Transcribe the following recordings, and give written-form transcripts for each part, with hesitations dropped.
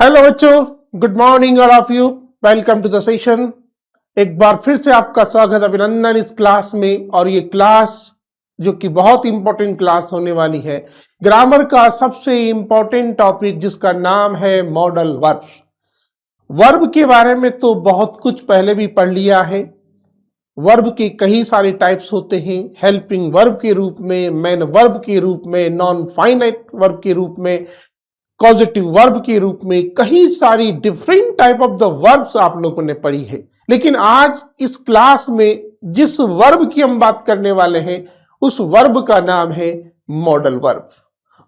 Hello बच्चों, good morning all of you. Welcome to the session. एक बार फिर से आपका स्वागत, अभिनंदन इस क्लास में। और ये क्लास जो कि बहुत इंपॉर्टेंट क्लास होने वाली है, ग्रामर का सबसे इंपॉर्टेंट टॉपिक जिसका नाम है मॉडल वर्ब। वर्ब के बारे में तो बहुत कुछ पहले भी पढ़ लिया है। वर्ब के कई सारे टाइप्स होते हैं, हेल्पिंग वर्ब के रूप में, मेन वर्ब के रूप में, नॉन फाइनाइट वर्ब के रूप में, पॉजिटिव वर्ब के रूप में, कई सारी different type of the verbs आप लोगों ने पढ़ी है। लेकिन आज इस क्लास में जिस वर्ब की हम बात करने वाले हैं उस वर्ब का नाम है मॉडल वर्ब।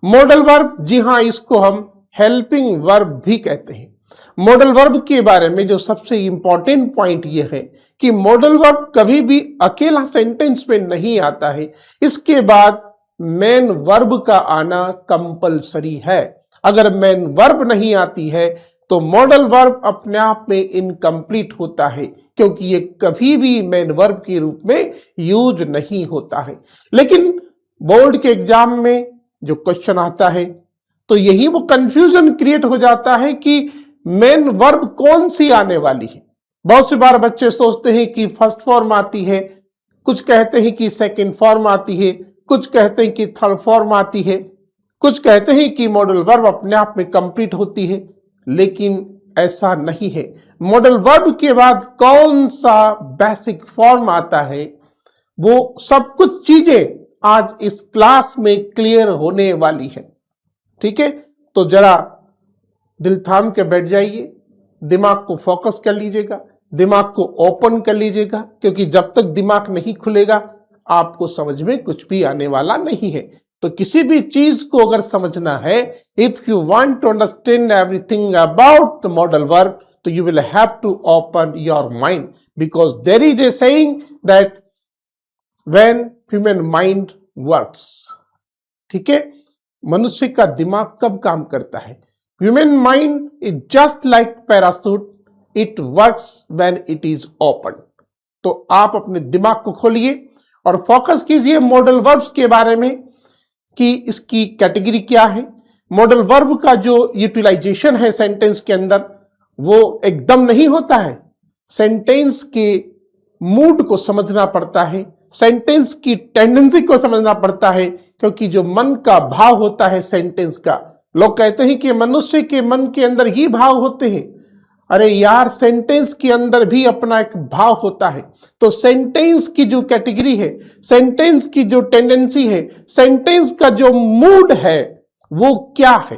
मॉडल वर्ब, जी हां, इसको हम हेल्पिंग वर्ब भी कहते हैं। मॉडल वर्ब के बारे में जो सबसे इंपॉर्टेंट पॉइंट यह है कि मॉडल वर्ब कभी भी अकेला सेंटेंस में नहीं आता है, इसके बाद मेन वर्ब का आना कंपलसरी है। अगर मेन वर्ब नहीं आती है तो मॉडल वर्ब अपने आप में इनकम्प्लीट होता है, क्योंकि ये कभी भी मेन वर्ब के रूप में यूज नहीं होता है। लेकिन बोर्ड के एग्जाम में जो क्वेश्चन आता है तो यही वो कंफ्यूजन क्रिएट हो जाता है कि मेन वर्ब कौन सी आने वाली है। बहुत सी बार बच्चे सोचते हैं कि फर्स्ट फॉर्म आती है, कुछ कहते हैं कि सेकंड फॉर्म आती है, कुछ कहते हैं कि थर्ड फॉर्म आती है, कुछ कहते हैं कि मॉडल वर्ब अपने आप में कंप्लीट होती है। लेकिन ऐसा नहीं है। मॉडल वर्ब के बाद कौन सा बेसिक फॉर्म आता है, वो सब कुछ चीजें आज इस क्लास में क्लियर होने वाली है। ठीक है, तो जरा दिल थाम के बैठ जाइए, दिमाग को फोकस कर लीजिएगा, दिमाग को ओपन कर लीजिएगा, क्योंकि जब तक दिमाग नहीं खुलेगा आपको समझ में कुछ भी आने वाला नहीं है। तो किसी भी चीज को अगर समझना है, if you want to understand everything about the modal verb, तो you will have to open your mind, because there is a saying that when human mind works, ठीक है, मनुष्य का दिमाग कब काम करता है? Human mind is just like parachute, it works when it is open. तो आप अपने दिमाग को खोलिए और फोकस कीजिए मॉडल वर्ब्स के बारे में कि इसकी कैटेगरी क्या है। मॉडल वर्ब का जो यूटिलाइजेशन है सेंटेंस के अंदर वो एकदम नहीं होता है। सेंटेंस के मूड को समझना पड़ता है, सेंटेंस की टेंडेंसी को समझना पड़ता है, क्योंकि जो मन का भाव होता है सेंटेंस का, लोग कहते हैं कि मनुष्य के मन के अंदर ही भाव होते हैं। अरे यार, सेंटेंस के अंदर भी अपना एक भाव होता है। तो सेंटेंस की जो कैटेगरी है, सेंटेंस की जो टेंडेंसी है, सेंटेंस का जो मूड है वो क्या है?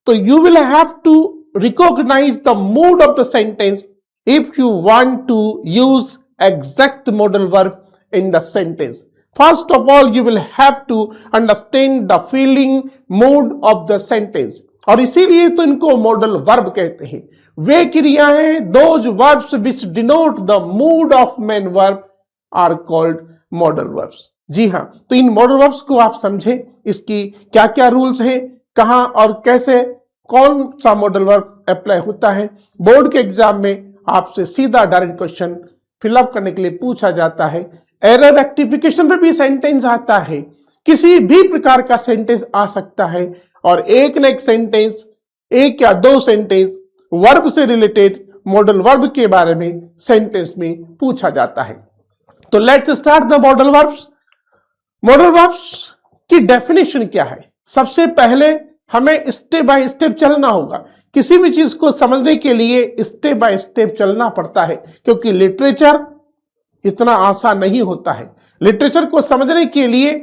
तो you will have to recognise the mood of the sentence if you want to use exact modal verb in the sentence. First of all you will have to understand the feeling mood of the sentence, और इसीलिए तो इनको modal verb कहते हैं। वे क्रियाएं, those verbs which denote the mood of main verb are called modal verbs. जी हां, तो इन मॉडल वर्ब्स को आप समझें, इसकी क्या क्या रूल्स हैं, कहां और कैसे कौन सा मॉडल वर्ब अप्लाई होता है। बोर्ड के एग्जाम में आपसे सीधा डायरेक्ट क्वेश्चन फिलअप करने के लिए पूछा जाता है। एरर रेक्टिफिकेशन पे भी सेंटेंस आता है, किसी भी प्रकार का सेंटेंस आ सकता है, और एक न एक सेंटेंस, एक या दो सेंटेंस वर्ब से रिलेटेड मॉडल वर्ब के बारे में सेंटेंस में पूछा जाता है। तो let's start the modal verbs. Modal verbs की डेफिनेशन क्या है? सबसे पहले हमें स्टेप बाय स्टेप चलना होगा। किसी भी चीज को समझने के लिए स्टेप बाय स्टेप चलना पड़ता है, क्योंकि लिटरेचर इतना आसान नहीं होता है। लिटरेचर को समझने के लिए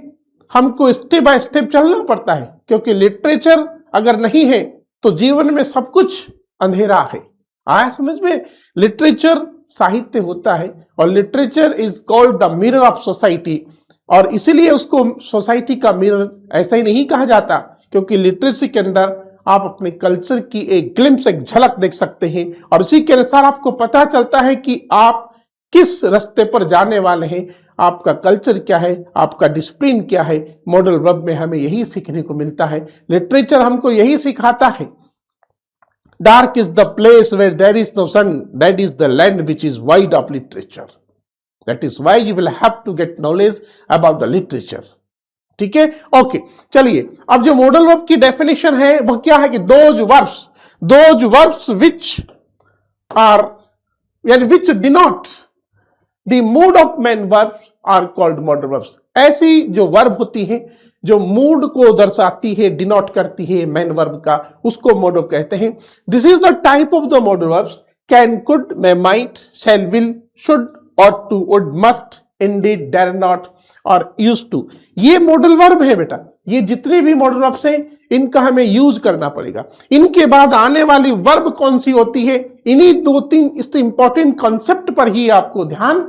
हमको स्टेप बाय स्टेप चलना पड़ता है, क्योंकि लिटरेचर अगर नहीं है तो जीवन में सब कुछ अंधेरा है। आया समझ में? लिटरेचर साहित्य होता है, और literature is called the mirror of society, और इसीलिए उसको सोसाइटी का मिरर ऐसा ही नहीं कहा जाता, क्योंकि लिटरेसी के अंदर आप अपने कल्चर की एक ग्लिम्स, एक झलक देख सकते हैं, और इसी के अनुसार आपको पता चलता है कि आप किस रास्ते पर जाने वाले हैं, आपका कल्चर क्या है, आपका डिसिप्लिन क्या है। मॉडल वर्ब में हमें यही सीखने को मिलता है। लिटरेचर हमको यही सिखाता है। Dark is the place where there is no sun, that is the land which is void of literature. That is why you will have to get knowledge about the literature. ठीक है, okay, चलिए अब जो modal verb की definition है वो क्या है कि those verbs those verbs which are यानी which denote the mood of main verbs are called modal verbs. ऐसी जो वर्ब होती है जो मूड को दर्शाती है, डिनोट करती है मेन वर्ब का, उसको मॉडल कहते हैं। This is the type of the modal verbs can, could, may, might, shall, will, should, ought to, would, must, indeed, dare not और used to। ये मॉडल वर्ब है बेटा। ये जितने भी मॉडल वर्ब्स हैं इनका हमें यूज करना पड़ेगा। इनके बाद आने वाली वर्ब कौन सी होती है, इन्हीं दो तीन इस इंपॉर्टेंट कॉन्सेप्ट पर ही आपको ध्यान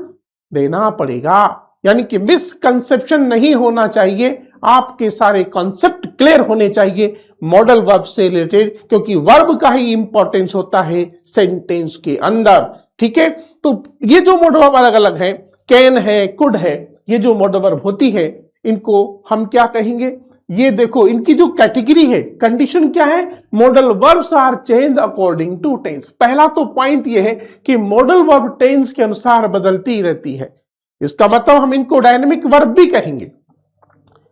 देना पड़ेगा। यानी कि मिसकंसेप्शन नहीं होना चाहिए, आपके सारे कॉन्सेप्ट क्लियर होने चाहिए मॉडल वर्ब से रिलेटेड, क्योंकि वर्ब का ही इंपॉर्टेंस होता है सेंटेंस के अंदर। ठीक है, तो ये जो मॉडल वर्ब अलग अलग हैं, कैन है, कुड है, ये जो मॉडल वर्ब होती है इनको हम क्या कहेंगे, ये देखो इनकी जो कैटेगरी है, कंडीशन क्या है, modal verbs are change according to tense. पहला तो पॉइंट ये है कि मॉडल वर्ब टेंस के अनुसार बदलती रहती है। इसका मतलब हम इनको डायनेमिक वर्ब भी कहेंगे।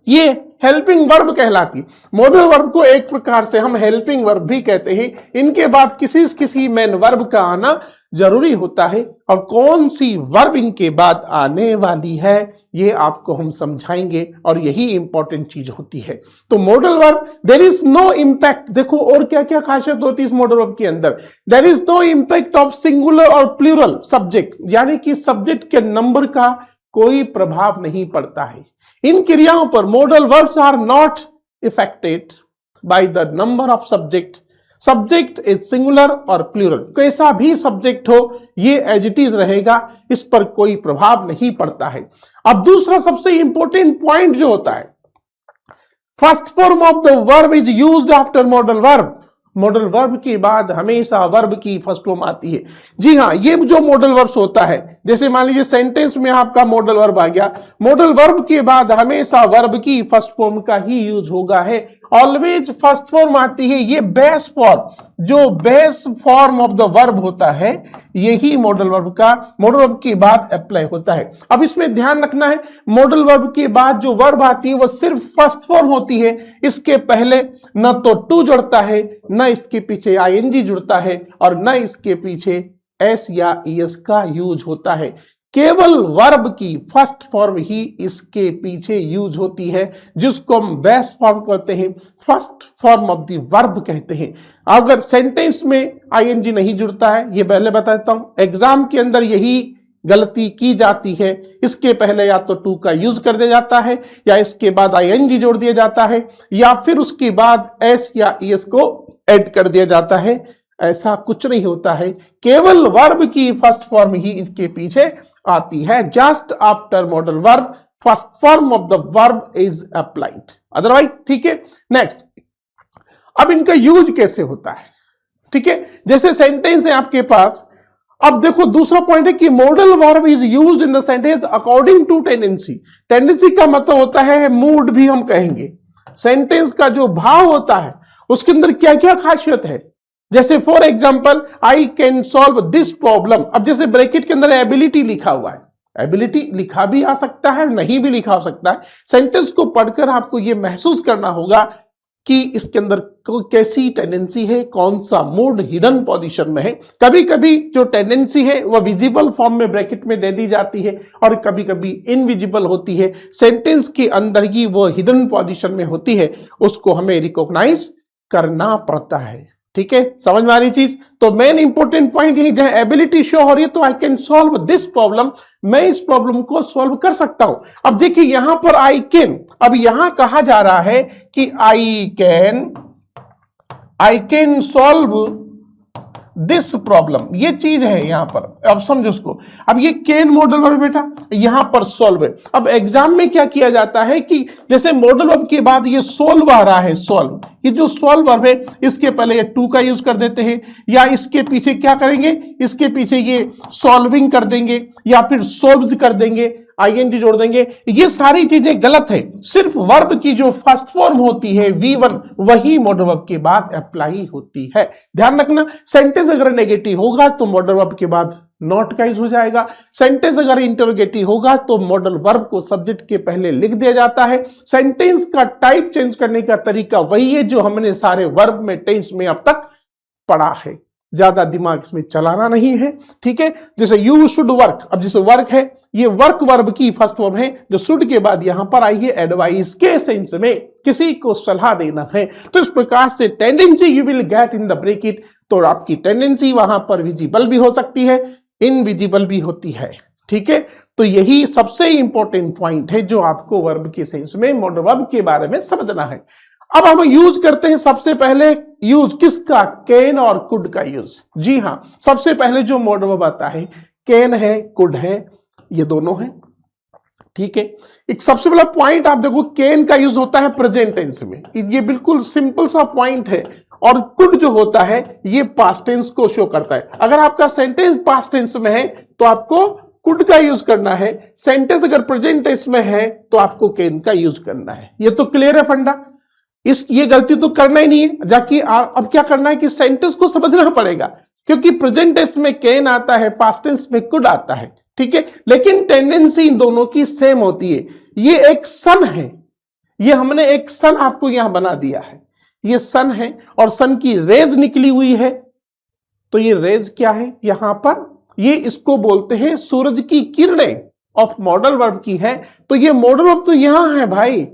ये हेल्पिंग वर्ब कहलाती। मॉडल वर्ब को एक प्रकार से हम हेल्पिंग वर्ब भी कहते हैं। इनके बाद किसी मेन वर्ब का आना जरूरी होता है, और कौन सी वर्ब इनके बाद आने वाली है ये आपको हम समझाएंगे, और यही इंपॉर्टेंट चीज होती है। तो modal verb, there is no impact. देखो और क्या क्या खासियत होती है इस मॉडल वर्ब के अंदर, there is no impact of singular और प्लूरल सब्जेक्ट, यानी कि सब्जेक्ट के नंबर का कोई प्रभाव नहीं पड़ता है। इन क्रियाओं पर modal verbs are not affected by the number of subject is singular और प्लूरल। कैसा भी सब्जेक्ट हो ये एज इट इज रहेगा, इस पर कोई प्रभाव नहीं पड़ता है। अब दूसरा सबसे इंपॉर्टेंट पॉइंट जो होता है, first form of the verb is used after modal verb. Model verb के बाद हमेशा वर्ब की फर्स्ट फॉर्म आती है। जी हाँ, ये जो मॉडल वर्ब्स होता है, जैसे मान लीजिए सेंटेंस में आपका मॉडल वर्ब आ गया, मॉडल वर्ब के बाद हमेशा वर्ब की फर्स्ट फॉर्म का ही यूज होगा है। ऑलवेज फर्स्ट फॉर्म आती है। ये बेस फॉर्म, जो base form of the verb होता है, यही मॉडल वर्ब के बाद अप्लाई होता है। अब इसमें ध्यान रखना है, मॉडल वर्ब के बाद जो वर्ब आती है वो सिर्फ फर्स्ट फॉर्म होती है। इसके पहले न तो टू जुड़ता है, न इसके पीछे आईएनजी जुड़ता है, और न इसके पीछे एस या ईएस का यूज होता है। केवल वर्ब की फर्स्ट फॉर्म ही इसके पीछे यूज होती है, जिसको हम बेस फॉर्म कहते हैं, first form of the verb कहते हैं। अगर सेंटेंस में आईएनजी नहीं जुड़ता है, ये पहले बताता हूं, एग्जाम के अंदर यही गलती की जाती है। इसके पहले या तो टू का यूज कर दिया जाता है, या इसके बाद आईएनजी जोड़ दिया जाता है, या फिर उसके बाद एस या ईएस को ऐड कर दिया जाता है। ऐसा कुछ नहीं होता है, केवल वर्ब की फर्स्ट फॉर्म ही इसके पीछे आती है। Just after modal verb first form of the verb is applied, otherwise. ठीक है, नेक्स्ट, अब इनका यूज कैसे होता है। ठीक है, जैसे सेंटेंस है आपके पास, अब देखो दूसरा पॉइंट है कि modal verb is used in the sentence according to tendency. Tendency का मतलब होता है मूड भी हम कहेंगे। सेंटेंस का जो भाव होता है उसके अंदर क्या क्या खासियत है। जैसे for example, I can solve this problem. अब जैसे ब्रैकेट के अंदर एबिलिटी लिखा हुआ है, एबिलिटी लिखा भी आ सकता है, नहीं भी लिखा हो सकता है। सेंटेंस को पढ़कर आपको यह महसूस करना होगा कि इसके अंदर कैसी टेंडेंसी है, कौन सा मूड हिडन पोजीशन में है। कभी कभी जो टेंडेंसी है वह विजिबल फॉर्म में ब्रैकेट में दे दी जाती है, और कभी कभी इनविजिबल होती है, सेंटेंस के अंदर ही वो हिडन पोजीशन में होती है, उसको हमें रिकॉग्नाइज करना पड़ता है। ठीक है, समझ में आ रही चीज। तो मेन इंपॉर्टेंट पॉइंट यही, जहां एबिलिटी शो हो रही है तो I can solve this problem, मैं इस प्रॉब्लम को सॉल्व कर सकता हूं। अब देखिए यहां पर आई कैन, अब यहां कहा जा रहा है कि I can solve this problem, ये चीज है यहां पर। अब समझो उसको, अब ये कैन मॉडल वर्ब बेटा, यहां पर सॉल्व है। अब एग्जाम में क्या किया जाता है कि जैसे मॉडल वर्ब के बाद ये सॉल्व आ रहा है, सॉल्व, ये जो सॉल्व वर्ब है इसके पहले ये टू का यूज कर देते हैं, या इसके पीछे क्या करेंगे, इसके पीछे ये सॉल्विंग कर देंगे, या फिर सॉल्व्स कर देंगे, आईएनजी जोड़ देंगे। ये सारी चीजें गलत है। सिर्फ वर्ब की जो फर्स्ट फॉर्म होती है V1, वही मॉडल वर्ब के बाद अप्लाई होती है। ध्यान रखना, सेंटेंस अगर नेगेटिव होगा तो मॉडल वर्ब के बाद नॉट का यूज हो जाएगा। सेंटेंस अगर इंटरोगेटिव होगा तो मॉडल वर्ब को सब्जेक्ट के पहले लिख दिया जाता है। सेंटेंस का टाइप चेंज करने का तरीका वही है जो हमने सारे वर्ब में, टेंस में अब तक पड़ा है, ज्यादा दिमाग इसमें चलाना नहीं है, ठीक है। जैसे यू शुड वर्क, अब जैसे वर्क है, ये वर्क वर्ब की फर्स्ट फॉर्म है जो शुड के बाद यहां पर आई है एडवाइस के सेंस में, किसी को सलाह देना है। तो इस प्रकार से tendency you will get in the bracket, तो आपकी टेंडेंसी वहां पर विजिबल भी हो सकती है, इनविजिबल भी होती है, ठीक है। तो यही सबसे इंपॉर्टेंट पॉइंट है जो आपको वर्ब के सेंस में मॉडल वर्ब के बारे में समझना है। अब हम यूज करते हैं सबसे पहले यूज किसका, कैन और कुड का यूज। जी हां, सबसे पहले जो मॉडल वर्ब आता है कैन है, कुड है, ये दोनों है, ठीक है। एक सबसे बड़ा पॉइंट आप देखो, कैन का यूज होता है प्रेजेंट टेंस में, ये बिल्कुल सिंपल सा पॉइंट है। और कुड जो होता है ये पास्ट टेंस को शो करता है। अगर आपका सेंटेंस पास्ट टेंस में है तो आपको कुड का यूज करना है, सेंटेंस अगर प्रेजेंट टेंस में है तो आपको कैन का यूज करना है। ये तो क्लियर है फंडा, ये गलती तो करना ही नहीं है। जाके अब क्या करना है कि सेंटेंस को समझना पड़ेगा, क्योंकि प्रेजेंट टेंस में कैन आता है, पास्ट टेंस में कुड आता है, ठीक है। लेकिन टेंडेंसी इन दोनों की सेम होती है। ये एक सन है, ये हमने एक सन आपको यहां बना दिया है, ये सन है और सन की रेज निकली हुई है। तो ये रेज क्या है यहां पर, ये इसको बोलते हैं सूरज की किरणें, ऑफ मॉडल वर्ब की है। तो ये मॉडल वर्ब तो यहां है भाई,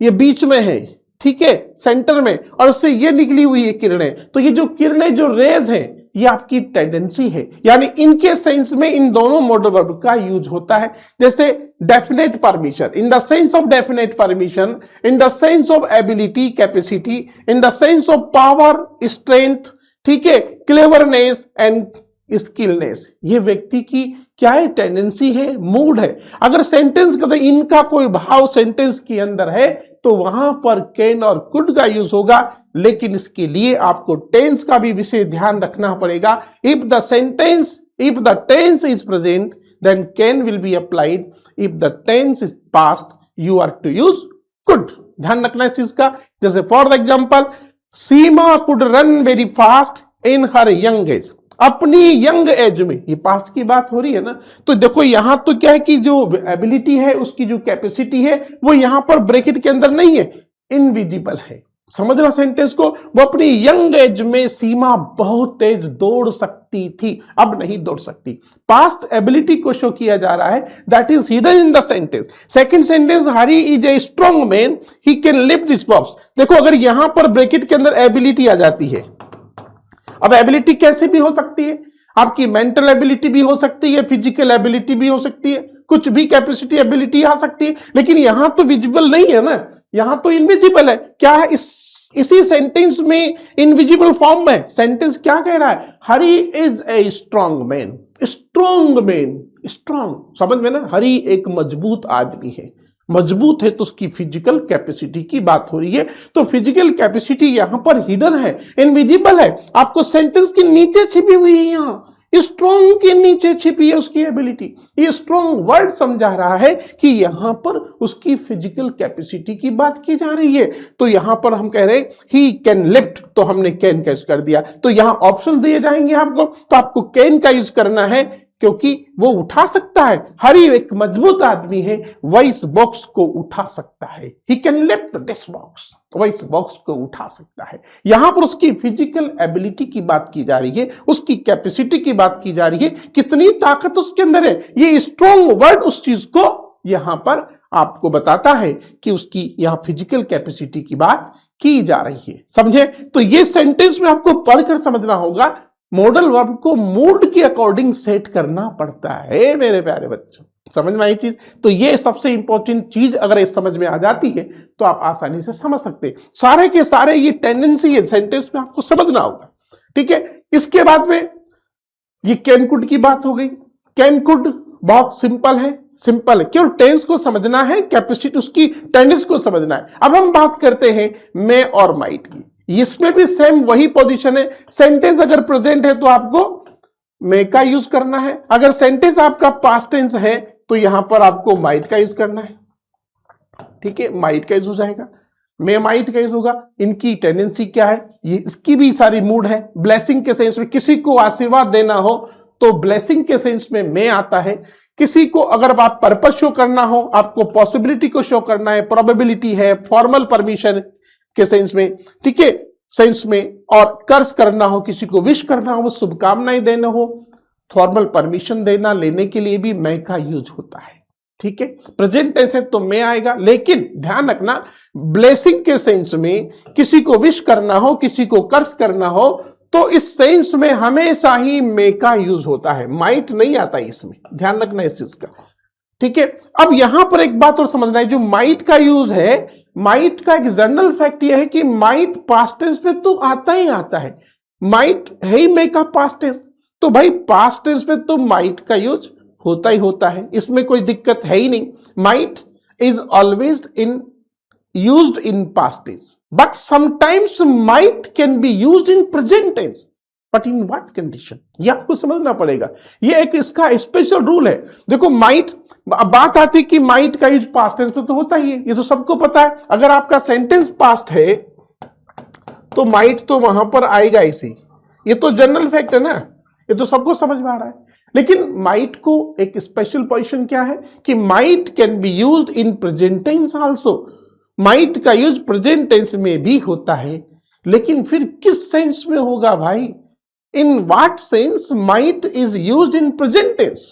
ये बीच में है, ठीक है, सेंटर में, और उससे ये निकली हुई है किरणें। तो ये जो किरणें, जो रेज है, ये आपकी टेंडेंसी है। यानी इनके सेंस में इन दोनों मॉडल वर्ब का यूज होता है। जैसे definite permission, in the sense of definite permission, in the sense of ability, capacity, in the sense of power, strength, ठीक है, क्लेवरनेस एंड स्किलनेस। ये व्यक्ति की क्या है, टेंडेंसी है, मूड है। अगर सेंटेंस कहते इनका कोई भाव सेंटेंस के अंदर है तो वहां पर कैन और कुड का यूज होगा। लेकिन इसके लिए आपको टेंस का भी विशेष ध्यान रखना पड़ेगा। If the tense is present then can will be applied, if the tense is past you are to use could. ध्यान रखना इस चीज का। जैसे for example, Seema could run very fast in her young age, अपनी यंग एज में, ये past की बात हो रही है ना। तो देखो यहां तो क्या है कि जो एबिलिटी है, उसकी जो कैपेसिटी है, वो यहां पर ब्रैकेट के अंदर नहीं है, इनविजिबल है। समझना सेंटेंस को, वो अपनी यंग एज में सीमा बहुत तेज दौड़ सकती थी, अब नहीं दौड़ सकती। पास्ट एबिलिटी को शो किया जा रहा है, that is hidden in the sentence. Second sentence, Hari is a strong man, he can lift this box. देखो अगर यहां पर ब्रैकेट के अंदर एबिलिटी आ जाती है, अब एबिलिटी कैसे भी हो सकती है, आपकी मेंटल एबिलिटी भी हो सकती है, फिजिकल एबिलिटी भी हो सकती है, कुछ भी कैपेसिटी एबिलिटी आ सकती है। लेकिन यहां तो विजिबल नहीं है ना, यहां तो इनविजिबल है। क्या है, इसी सेंटेंस में इनविजिबल फॉर्म में सेंटेंस क्या कह रहा है, Hari is a strong man. Strong man, strong समझ में ना, हरी एक मजबूत आदमी है, मजबूत है तो उसकी फिजिकल कैपेसिटी की बात हो रही है। तो फिजिकल कैपेसिटी यहां पर हिडन है, इनविजिबल है, आपको सेंटेंस के नीचे छिपी हुई है। यहां स्ट्रॉन्ग के नीचे छिपी है उसकी एबिलिटी। ये स्ट्रॉन्ग वर्ड समझा रहा है कि यहां पर उसकी फिजिकल कैपेसिटी की बात की जा रही है। तो यहां पर हम कह रहे हैं ही कैन लिफ्ट, तो हमने कैन का यूज कर दिया। तो यहां ऑप्शन दिए जाएंगे आपको, तो आपको कैन का यूज करना है क्योंकि वो उठा सकता है। हरी एक मजबूत आदमी है, वह इस बॉक्स को उठा सकता है। He can lift this box, वह इस बॉक्स को उठा सकता है। यहां पर उसकी फिजिकल एबिलिटी की बात की जा रही है, उसकी कैपेसिटी की बात की जा रही है, कितनी ताकत उसके अंदर है। ये स्ट्रॉन्ग वर्ड उस चीज को यहां पर आपको बताता है कि उसकी यहां फिजिकल कैपेसिटी की बात की जा रही है। समझे? तो ये सेंटेंस में आपको पढ़कर समझना होगा। मॉडल वर्ब को मूड के अकॉर्डिंग सेट करना पड़ता है मेरे प्यारे बच्चों। समझ में आई चीज? तो ये सबसे इंपॉर्टेंट चीज अगर इस समझ में आ जाती है तो आप आसानी से समझ सकते हैं। सारे के सारे ये टेंडेंसी है सेंटेंस में आपको समझना होगा, ठीक है। इसके बाद में ये कैन कुड की बात हो गई। कैन कुड बहुत सिंपल है, सिंपल है, केवल टेंस को समझना है, कैपेसिटी उसकी टेंडेंसी को समझना है। अब हम बात करते हैं मे और माइट की। इसमें भी सेम वही पोजीशन है। सेंटेंस अगर प्रेजेंट है तो आपको मे का यूज करना है, अगर सेंटेंस आपका पास्ट टेंस है तो यहां पर आपको माइट का यूज करना है, ठीक है। माइट का यूज हो जाएगा, मे माइट का यूज होगा। इनकी टेंडेंसी क्या है, ये इसकी भी सारी मूड है। ब्लेसिंग के सेंस में किसी को आशीर्वाद देना हो तो ब्लेसिंग के सेंस में मे आता है। किसी को अगर आप पर्पस शो करना हो, आपको पॉसिबिलिटी को शो करना है, प्रोबेबिलिटी है, फॉर्मल परमिशन के सेंस में, ठीक है। सेंस में, और कर्ज करना हो, किसी को विश करना हो, शुभकामनाएं देना हो, फॉर्मल परमिशन देना लेने के लिए भी मैं का यूज होता है। ठीक है, प्रेजेंट टेंस है तो मैं आएगा, लेकिन ध्यान रखना ब्लेसिंग के सेंस में किसी को विश करना हो, किसी को कर्ज करना हो, तो इस सेंस में हमेशा ही मे का यूज होता है, माइट नहीं आता इसमें, ध्यान रखना इस चीज का। ठीक है, अब यहां पर एक बात और समझना है, जो माइट का यूज है, माइट का एक जनरल फैक्ट यह है कि माइट पास्ट टेंस में तो आता ही आता है, माइट है ही मे का पास्ट टेंस, तो भाई पास्ट टेंस में तो माइट का यूज होता ही होता है, इसमें कोई दिक्कत है ही नहीं। Might is always in used in past tense, but sometimes might can be used in present tense, but in what condition, ये आपको समझना पड़ेगा, ये एक इसका स्पेशल रूल है। देखो माइट, बात आती कि माइट का यूज पास्ट टेंस में तो होता ही है, ये तो सबको पता है। अगर आपका सेंटेंस पास्ट है तो माइट तो वहां पर आएगा इसी, ये तो जनरल फैक्ट है ना, ये तो सबको समझ में आ रहा है। लेकिन माइट को एक स्पेशल पोजीशन क्या है कि might can be used in present tense also, might का यूज प्रेजेंट टेंस में भी होता है, लेकिन फिर किस सेंस में होगा भाई, in what sense might is used in present tense,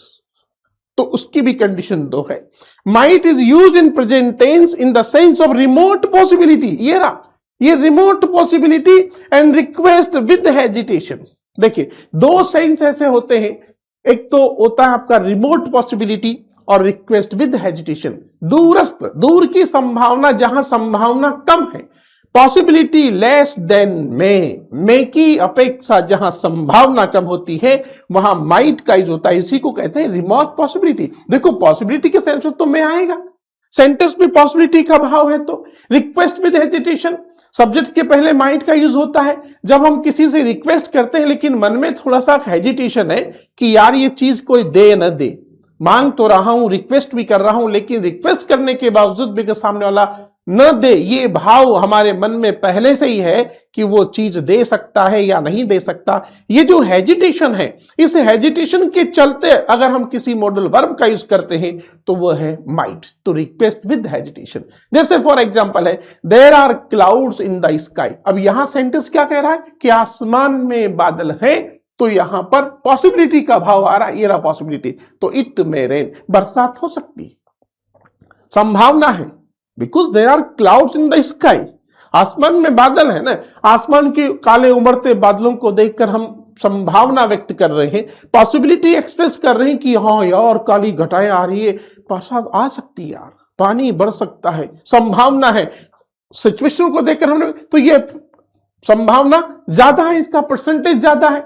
तो उसकी भी कंडीशन दो है। Might is used in present tense in the sense of remote possibility, ये रहा, ये remote possibility and request with hesitation. देखिए दो सेंस ऐसे होते हैं, एक तो होता है आपका रिमोट पॉसिबिलिटी और रिक्वेस्ट विद हेजिटेशन, दूरस्थ, दूर की संभावना, जहां संभावना कम है, पॉसिबिलिटी लेस देन मे की अपेक्षा जहां संभावना कम होती है वहां माइट का यूज होता है, इसी को कहते हैं रिमोट पॉसिबिलिटी। देखो पॉसिबिलिटी के सेंस में तो मे आएगा, सेंटेंस में पॉसिबिलिटी का भाव है, तो रिक्वेस्ट विद हेजिटेशन, सब्जेक्ट के पहले माइट का यूज होता है जब हम किसी से रिक्वेस्ट करते हैं लेकिन मन में थोड़ा सा हेजिटेशन है कि यार ये चीज कोई दे न दे, मांग तो रहा हूं, रिक्वेस्ट भी कर रहा हूं, लेकिन रिक्वेस्ट करने के बावजूद भी सामने वाला न दे, ये भाव हमारे मन में पहले से ही है कि वो चीज दे सकता है या नहीं दे सकता। ये जो हेजिटेशन है, इस हेजिटेशन के चलते अगर हम किसी मॉडल वर्ब का यूज करते हैं तो वो है माइट, तो रिक्वेस्ट विद हेजिटेशन। जैसे फॉर एग्जांपल है there are clouds in the sky, अब यहां सेंटेंस क्या कह रहा है कि आसमान में बादल है, तो यहां पर पॉसिबिलिटी का भाव आ रहा है, ये रहा पॉसिबिलिटी, तो इट मे रेन, बरसात हो सकती है, संभावना है, because there are clouds in the sky, आसमान में बादल है ना, आसमान के काले उमड़ते बादलों को देखकर हम संभावना व्यक्त कर रहे हैं, पॉसिबिलिटी एक्सप्रेस कर रहे हैं कि हाँ यार काली घटाएं आ रही है, बरसात आ सकती है यार, पानी बढ़ सकता है, संभावना है, सिचुएशन को देखकर हमने, तो ये संभावना ज्यादा है, इसका परसेंटेज ज्यादा है,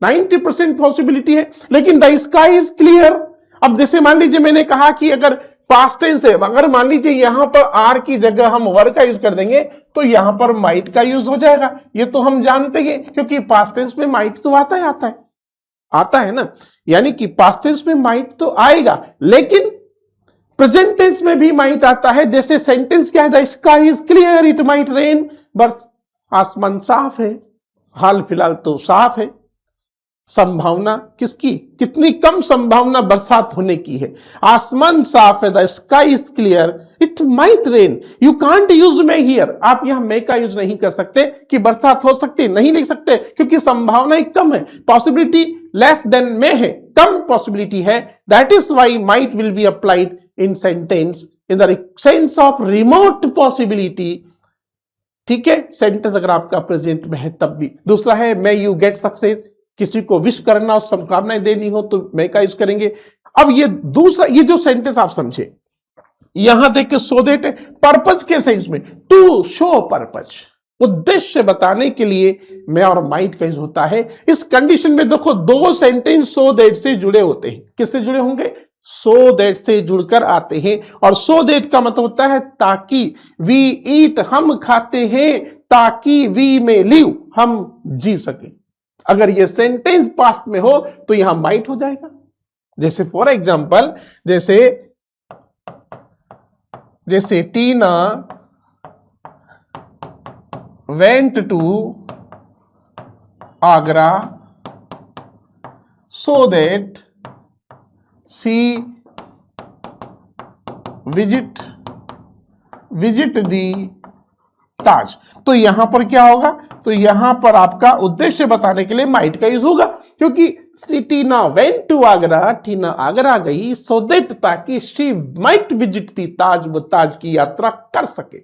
90% पॉसिबिलिटी है, लेकिन द स्काई इज क्लियर। अब जैसे मान लीजिए मैंने कहा कि अगर पास्ट टेंस है, अगर मान लीजिए यहां पर आर की जगह हम वर का यूज कर देंगे तो यहां पर माइट का यूज हो जाएगा, ये तो हम जानते हैं क्योंकि पास्ट टेंस में माइट तो आता है ना, यानी कि पास्ट टेंस में माइट तो आएगा, लेकिन प्रेजेंट टेंस में भी माइट आता है। जैसे सेंटेंस क्या है, the sky is clear it might rain, बस आसमान साफ है, हाल फिलहाल तो साफ है, संभावना किसकी, कितनी कम संभावना बरसात होने की है, आसमान साफ है, the sky is clear it might rain, you can't use may here, आप यहां मे का यूज नहीं कर सकते कि बरसात हो सकती, नहीं लिख सकते क्योंकि संभावना कम है, पॉसिबिलिटी लेस देन मे है, कम पॉसिबिलिटी है, that is why might will be applied in sentence in the sense of remote possibility. ठीक है, सेंटेंस अगर आपका प्रेजेंट में है तब भी। दूसरा है मे यू गेट सक्सेस, किसी को विश करना हो, शुभकामनाएं देनी हो तो मे का यूज करेंगे। अब ये दूसरा, ये जो सेंटेंस आप समझे, यहां देखिए सो दैट पर्पज के सेंस में, टू शो पर्पज, उद्देश्य बताने के लिए मे और माइट का यूज होता है। इस कंडीशन में देखो दो सेंटेंस सो दैट से जुड़े होते हैं, किससे जुड़े होंगे, सो दैट से जुड़कर आते हैं, और सो दैट का मतलब होता है ताकि, वी ईट हम खाते हैं, ताकि वी में लिव हम जी सके। अगर ये सेंटेंस पास्ट में हो तो यहां माइट हो जाएगा। जैसे फॉर एग्जांपल, जैसे Tina went to Agra so that she visit the Taj. तो यहां पर क्या होगा, तो यहां पर आपका उद्देश्य बताने के लिए माइट का यूज होगा, क्योंकि श्री टीना वेंट टू आगरा, टीना आगरा गई, सो दैट ताकि शी माइट विजिट दी ताज, वो ताज की यात्रा कर सके।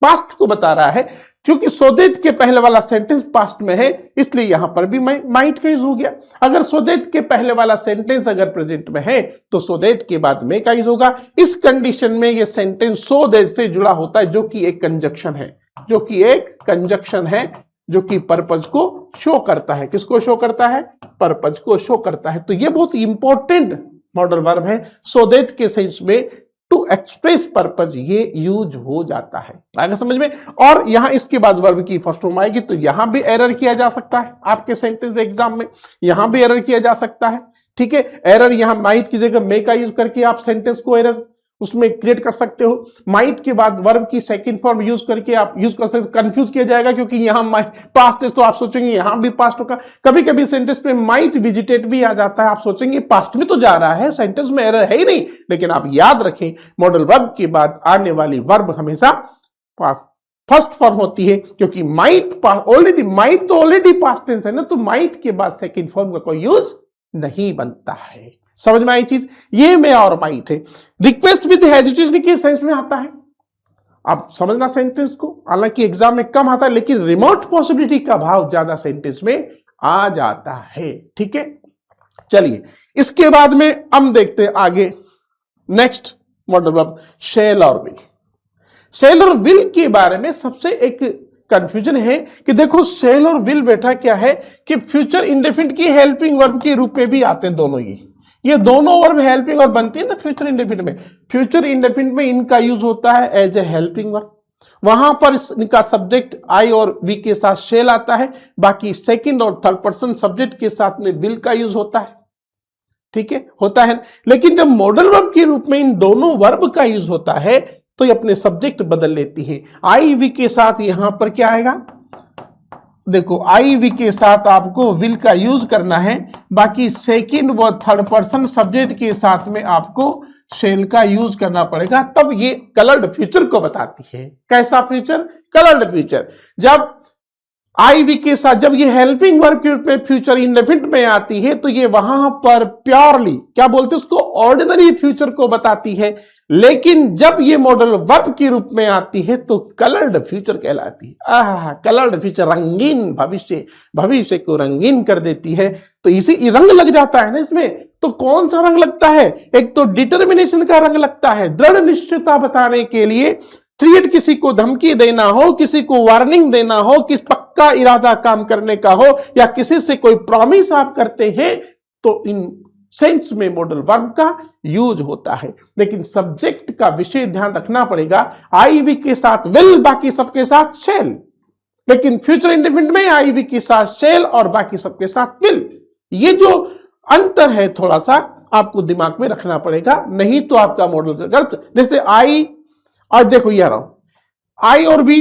पास्ट को बता रहा है, क्योंकि सो दैट के पहले वाला सेंटेंस पास्ट में है, इसलिए यहां पर भी माइट का यूज हो गया। अगर सो दैट के पहले वाला सेंटेंस अगर प्रेजेंट में है तो सो दैट के बाद में का यूज होगा। इस कंडीशन में ये सेंटेंस सो दैट से जुड़ा होता है, जो कि एक कंजक्शन है, जो कि एक कंजक्शन है, जो कि पर्पज को शो करता है। किसको शो करता है? पर्पज को शो करता है। तो ये बहुत इंपॉर्टेंट मॉडल वर्ब है। सो दैट के सेंस में टू एक्सप्रेस पर्पज ये यूज हो जाता है। आगे समझ में। और यहां इसके बाद वर्ब की फर्स्ट फॉर्म आएगी, तो यहां भी एरर किया जा सकता है आपके सेंटेंस में, एग्जाम में यहां भी एरर किया जा सकता है। ठीक है, एरर यहां माइट की जगह मे का यूज करके आप सेंटेंस को एरर उसमें क्रिएट कर सकते हो। माइट के बाद वर्ब की सेकंड फॉर्म यूज करके आप यूज कर सकते, कंफ्यूज किया जाएगा, क्योंकि यहां पास्ट है तो आप सोचेंगे यहां भी पास्ट होगा। कभी कभी सेंटेंस में माइट विजिटेड भी आ जाता है, आप सोचेंगे पास्ट में तो जा रहा है, सेंटेंस में एरर है ही नहीं। लेकिन आप याद रखें, मॉडल वर्ब के बाद आने वाली वर्ब हमेशा फर्स्ट फॉर्म होती है, क्योंकि माइट ऑलरेडी पास्ट टेंस है ना, तो माइट के बाद सेकंड फॉर्म का कोई यूज नहीं बनता है। समझ में आई चीज? ये में और माइट है। रिक्वेस्ट विद हेजिटेशन के सेंस में आता है, आप समझना सेंटेंस को, हालांकि एग्जाम में कम आता है, लेकिन रिमोट पॉसिबिलिटी का भाव ज्यादा सेंटेंस में आ जाता है। ठीक है, चलिए इसके बाद में हम देखते हैं आगे नेक्स्ट मॉडल वर्ब शैल और विल। शैल और विल के बारे में सबसे एक कंफ्यूजन है कि देखो शैल और विल बेटा क्या है कि फ्यूचर इंडेफिनिट की हेल्पिंग वर्ब के रूप में भी आते हैं दोनों। ये दोनों वर्ब हेल्पिंग वर्ब बनती है ना फ्यूचर इंडेफिनिट में। फ्यूचर इंडेफिनिट में इनका यूज होता है एज ए हेल्पिंग वर्ब, वहां पर इनका सब्जेक्ट आई और वी के साथ शैल आता है, बाकी सेकंड और थर्ड पर्सन सब्जेक्ट के साथ में विल का यूज होता है। ठीक है, होता है। लेकिन जब मॉडल वर्ब के रूप में इन दोनों वर्ब का यूज होता है तो ये अपने सब्जेक्ट बदल लेती है। आई वी के साथ यहां पर क्या आएगा, देखो आई वी के साथ आपको विल का यूज करना है, बाकी सेकंड व थर्ड पर्सन सब्जेक्ट के साथ में आपको शैल का यूज करना पड़ेगा। तब ये कलर्ड फ्यूचर को बताती है। कैसा फ्यूचर? Coloured future. जब आई वी के साथ जब ये हेल्पिंग वर्ब के रूप में फ्यूचर इंडेफिनिट में आती है तो ये वहां पर प्योरली क्या बोलते हैं उसको, ऑर्डिनरी फ्यूचर को बताती है। लेकिन जब ये मॉडल वर्ब के रूप में आती है तो कलर्ड फ्यूचर कहलाती है। कलर्ड फ्यूचर, रंगीन भविष्य, भविष्य को रंगीन कर देती है। तो इसी रंग लग जाता है ना इसमें। तो कौन सा रंग लगता है? एक तो डिटर्मिनेशन का रंग लगता है, दृढ़ निश्चयता बताने के लिए। थ्रेट किसी को धमकी देना हो, किसी को वार्निंग देना हो, किस पक्का इरादा काम करने का हो, या किसी से कोई प्रॉमिस आप करते हैं, तो इन सेंस में मॉडल वर्ब का यूज होता है। लेकिन सब्जेक्ट का विषय ध्यान रखना पड़ेगा, आई वी के साथ विल, बाकी सबके साथ शैल। लेकिन फ्यूचर इंडेफिनिट में आई वी के साथ शैल और बाकी सबके साथ विल। ये जो अंतर है थोड़ा सा आपको दिमाग में रखना पड़ेगा, नहीं तो आपका मॉडल गलत। जैसे आई और देखो ये रहा, आई और बी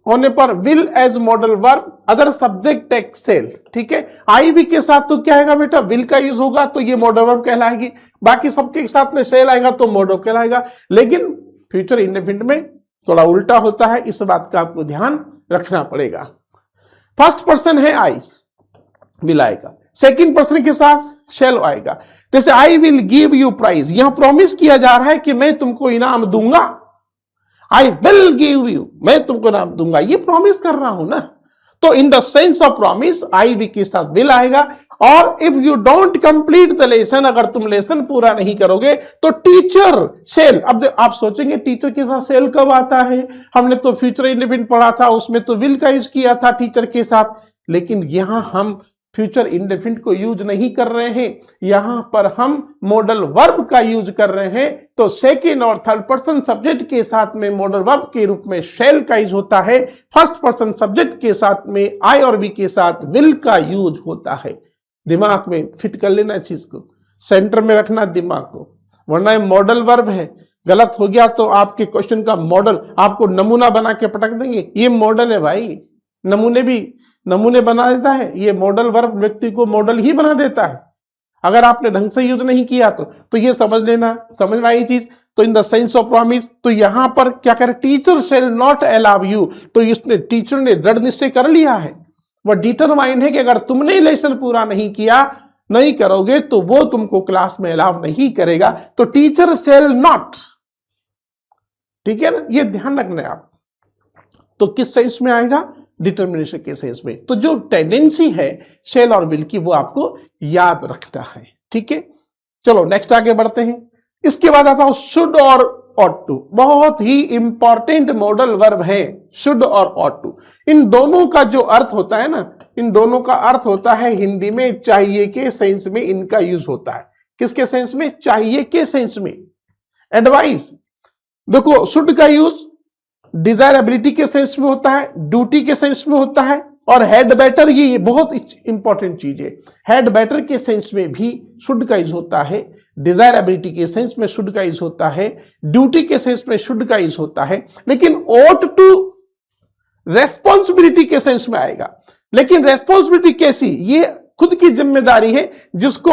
होने पर will as modal verb, other subject take shall. ठीक है, आई बी के साथ तो क्या आएगा बेटा, विल का यूज होगा तो ये मॉडल वर्ब कहलाएगी, बाकी सबके साथ में शैल आएगा तो मॉडल कहलाएगा। लेकिन फ्यूचर इंडेफिनिट में थोड़ा उल्टा होता है, इस बात का आपको ध्यान रखना पड़ेगा। फर्स्ट पर्सन है आई, विल आएगा, सेकंड पर्सन के साथ शैल आएगा। जैसे I will give you prize, यहां प्रॉमिस किया जा रहा है कि मैं तुमको इनाम दूंगा। आई विल गिव यू, मैं तुमको इनाम दूंगा, ये प्रॉमिस कर रहा हूं ना। तो in the sense of promise I we के साथ विल आएगा। और if you don't complete the lesson, अगर तुम लेसन पूरा नहीं करोगे तो टीचर शैल। अब आप सोचेंगे टीचर के साथ शैल कब आता है, हमने तो फ्यूचर इंडेफिनिट पढ़ा था, उसमें तो विल का यूज किया था टीचर के साथ। लेकिन यहां हम फ्यूचर इंडेफिनिट को यूज नहीं कर रहे हैं, यहां पर हम मॉडल वर्ब का यूज कर रहे हैं। तो सेकंड और थर्ड पर्सन सब्जेक्ट के साथ में मॉडल वर्ब के रूप में शैल का यूज होता है, फर्स्ट पर्सन सब्जेक्ट के साथ में आई और वी के साथ विल का यूज होता है। दिमाग में फिट कर लेना इस चीज को, सेंटर में रखना दिमाग को, वरना मॉडल वर्ब है, गलत हो गया तो आपके क्वेश्चन का मॉडल आपको नमूना बना के पटक देंगे। ये मॉडल है भाई, नमूने बना देता है, ये मॉडल वर्ब व्यक्ति को मॉडल ही बना देता है। अगर आपने ढंग से यूज नहीं किया तो ये समझ लेना, समझ में आई चीज। तो in the sense of promise, तो यहां पर क्या करे, teacher shall not allow you, तो इसने टीचर ने दृढ़ निश्चय कर लिया है, वह डिटरमाइन है कि अगर तुमने लेसन पूरा नहीं किया, नहीं करोगे तो वो तुमको क्लास में अलाउ नहीं करेगा। तो टीचर शेल नॉट, ठीक है ना, ये ध्यान रखना है आप। तो किस सेंस में आएगा, डिटर्मिनेशन के सेंस में। तो जो टेंडेंसी है शेल और विल की वो आपको याद रखना है, ठीक है। चलो नेक्स्ट आगे बढ़ते हैं। इसके बाद आता है शुड और ought to, बहुत ही इंपॉर्टेंट मॉडल वर्ब है शुड और ought to। इन दोनों का जो अर्थ होता है ना, इन दोनों का अर्थ होता है हिंदी में चाहिए के सेंस में इनका यूज होता है। किसके सेंस में, चाहिए के सेंस में। एडवाइस, देखो शुड का यूज डिजायरेबिलिटी के सेंस में होता है, ड्यूटी के सेंस में होता है, और हैड बेटर, ये बहुत इंपॉर्टेंट चीज है, हैड बेटर के सेंस में भी शुड का यूज होता है, डिजायरेबिलिटी के सेंस में शुड का यूज होता है, ड्यूटी के सेंस में शुड का यूज होता है, लेकिन ought to रेस्पॉन्सिबिलिटी के सेंस में आएगा। लेकिन रेस्पॉन्सिबिलिटी कैसी, ये खुद की जिम्मेदारी है, जिसको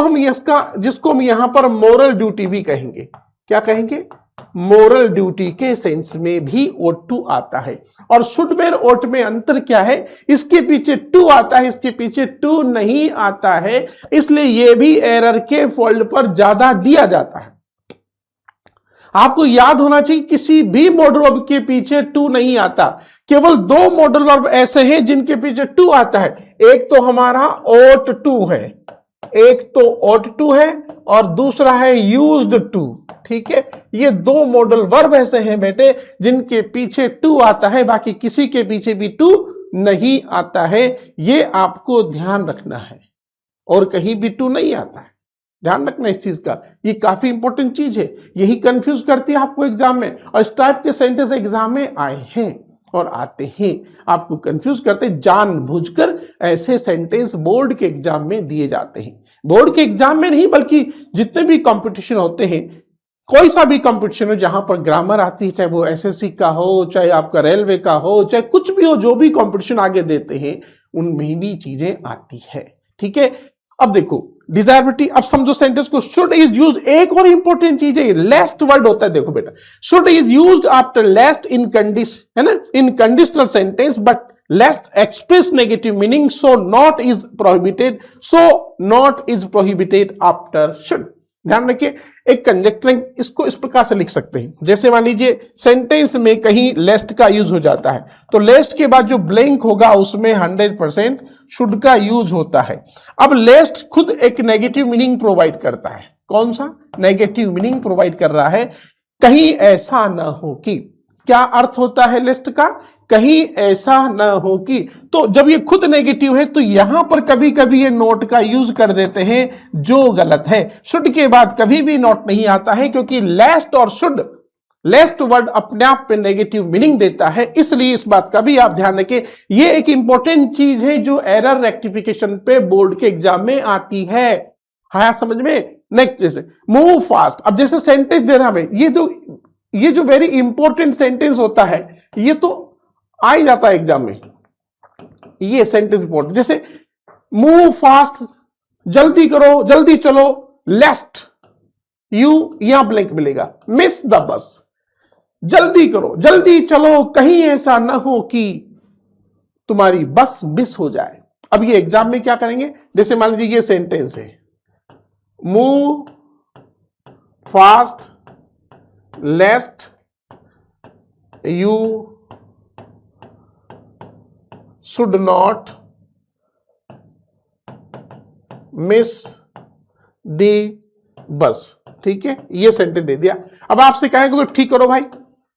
हम यहां पर मोरल ड्यूटी भी कहेंगे। क्या कहेंगे, मोरल ड्यूटी के सेंस में भी ought to आता है। और शुड में ought में अंतर क्या है, इसके पीछे to आता है, इसके पीछे to नहीं आता है, इसलिए यह भी एरर के फोल्ड पर ज्यादा दिया जाता है। आपको याद होना चाहिए किसी भी मॉडल वर्ब के पीछे टू नहीं आता, केवल दो मॉडल वर्ब ऐसे हैं जिनके पीछे टू आता है। एक तो हमारा ought to है, एक तो ought to है, और दूसरा है used to, ठीक है। ये दो मॉडल वर्ब ऐसे हैं बेटे जिनके पीछे टू आता है, बाकी किसी के पीछे भी टू नहीं आता है। ये आपको ध्यान रखना है, और कहीं भी टू नहीं आता है, ध्यान रखना इस चीज का, ये काफी इंपॉर्टेंट चीज है। यही कंफ्यूज करती है आपको एग्जाम में, और इस टाइप के सेंटेंस एग्जाम में आए हैं और आते हैं, आपको कंफ्यूज करते, जानबूझकर ऐसे सेंटेंस बोर्ड के एग्जाम में दिए जाते हैं। बोर्ड के एग्जाम में नहीं, बल्कि जितने भी कंपटीशन होते हैं, कोई सा भी कंपटीशन हो जहां पर ग्रामर आती है, चाहे वो एसएससी का हो, चाहे आपका रेलवे का हो, चाहे कुछ भी हो, जो भी कंपटीशन आगे देते हैं उनमें भी चीजें आती है, ठीक है। अब देखो डिजायरेबिलिटी, अब समझो सेंटेंस को, शुड इज यूज, एक और इंपॉर्टेंट चीज है, लेस्ट वर्ड होता है। देखो बेटा, should is used after lest in condition, है ना, in conditional sentence, but lest express negative meaning, so not is prohibited, so not is prohibited after should. ध्यान रखिए, एक कंजक्टिंग इसको इस प्रकार से लिख सकते हैं, जैसे मान लीजिए सेंटेंस में कहीं लेस्ट का यूज हो जाता है, तो लेस्ट के बाद जो ब्लैंक होगा उसमें 100% शुड का यूज होता है। अब लेस्ट खुद एक नेगेटिव मीनिंग प्रोवाइड करता है। कौन सा नेगेटिव मीनिंग प्रोवाइड कर रहा है, कहीं ऐसा ना हो कि, क्या अर्थ होता है लेस्ट का, कहीं ऐसा न हो कि। तो जब ये खुद नेगेटिव है तो यहां पर कभी कभी ये नोट का यूज कर देते हैं, जो गलत है। शुड के बाद कभी भी नोट नहीं आता है, क्योंकि लेस्ट और शुड, लेस्ट वर्ड अपने आप पे नेगेटिव मीनिंग देता है, इसलिए इस बात का भी आप ध्यान रखें। ये एक इंपॉर्टेंट चीज है जो एरर रेक्टिफिकेशन पे बोर्ड के एग्जाम में आती है। हाँ समझ में। नेक्स्ट जैसे मूव फास्ट, अब जैसे सेंटेंस दे रहा हमें, ये जो वेरी इंपॉर्टेंट सेंटेंस होता है, ये तो आ ही जाता है एग्जाम में, ये सेंटेंस इंपॉर्टेंट, जैसे मूव फास्ट, जल्दी करो, जल्दी चलो, लेस्ट यू, यहां ब्लैंक मिलेगा, मिस द बस, जल्दी करो, जल्दी चलो, कहीं ऐसा ना हो कि तुम्हारी बस मिस हो जाए। अब ये एग्जाम में क्या करेंगे, जैसे मान लीजिए ये सेंटेंस है, move fast, लेस्ट you should not miss the bus, ठीक है। ये सेंटेंस दे दिया। अब आपसे कहेंगे तो ठीक करो भाई,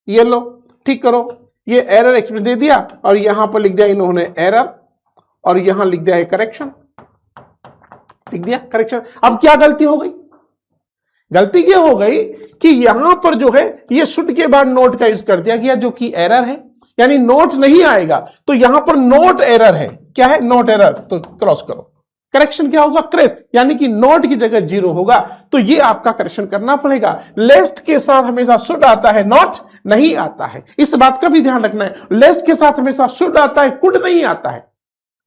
ये लो ठीक करो, ये एरर एक्सप्रेस दे दिया, और यहां पर लिख दिया इन्होंने एरर, और यहां लिख दिया है करेक्शन, लिख दिया करेक्शन। अब क्या गलती हो गई, गलती क्या हो गई कि यहां पर जो है ये शुड के बाद नोट का यूज कर दिया गया, जो कि एरर है, यानी नोट नहीं आएगा, तो यहां पर नोट एरर है। क्या है, नोट एरर, तो क्रॉस करो। करेक्शन क्या होगा, क्रेस, यानी कि नोट की जगह जीरो होगा, तो ये आपका करेक्शन करना पड़ेगा। लेस्ट के साथ हमेशा शुड आता है, नॉट नहीं आता है, इस बात का भी ध्यान रखना है। लेस्ट के साथ हमेशा शुड आता है, कुड नहीं आता है,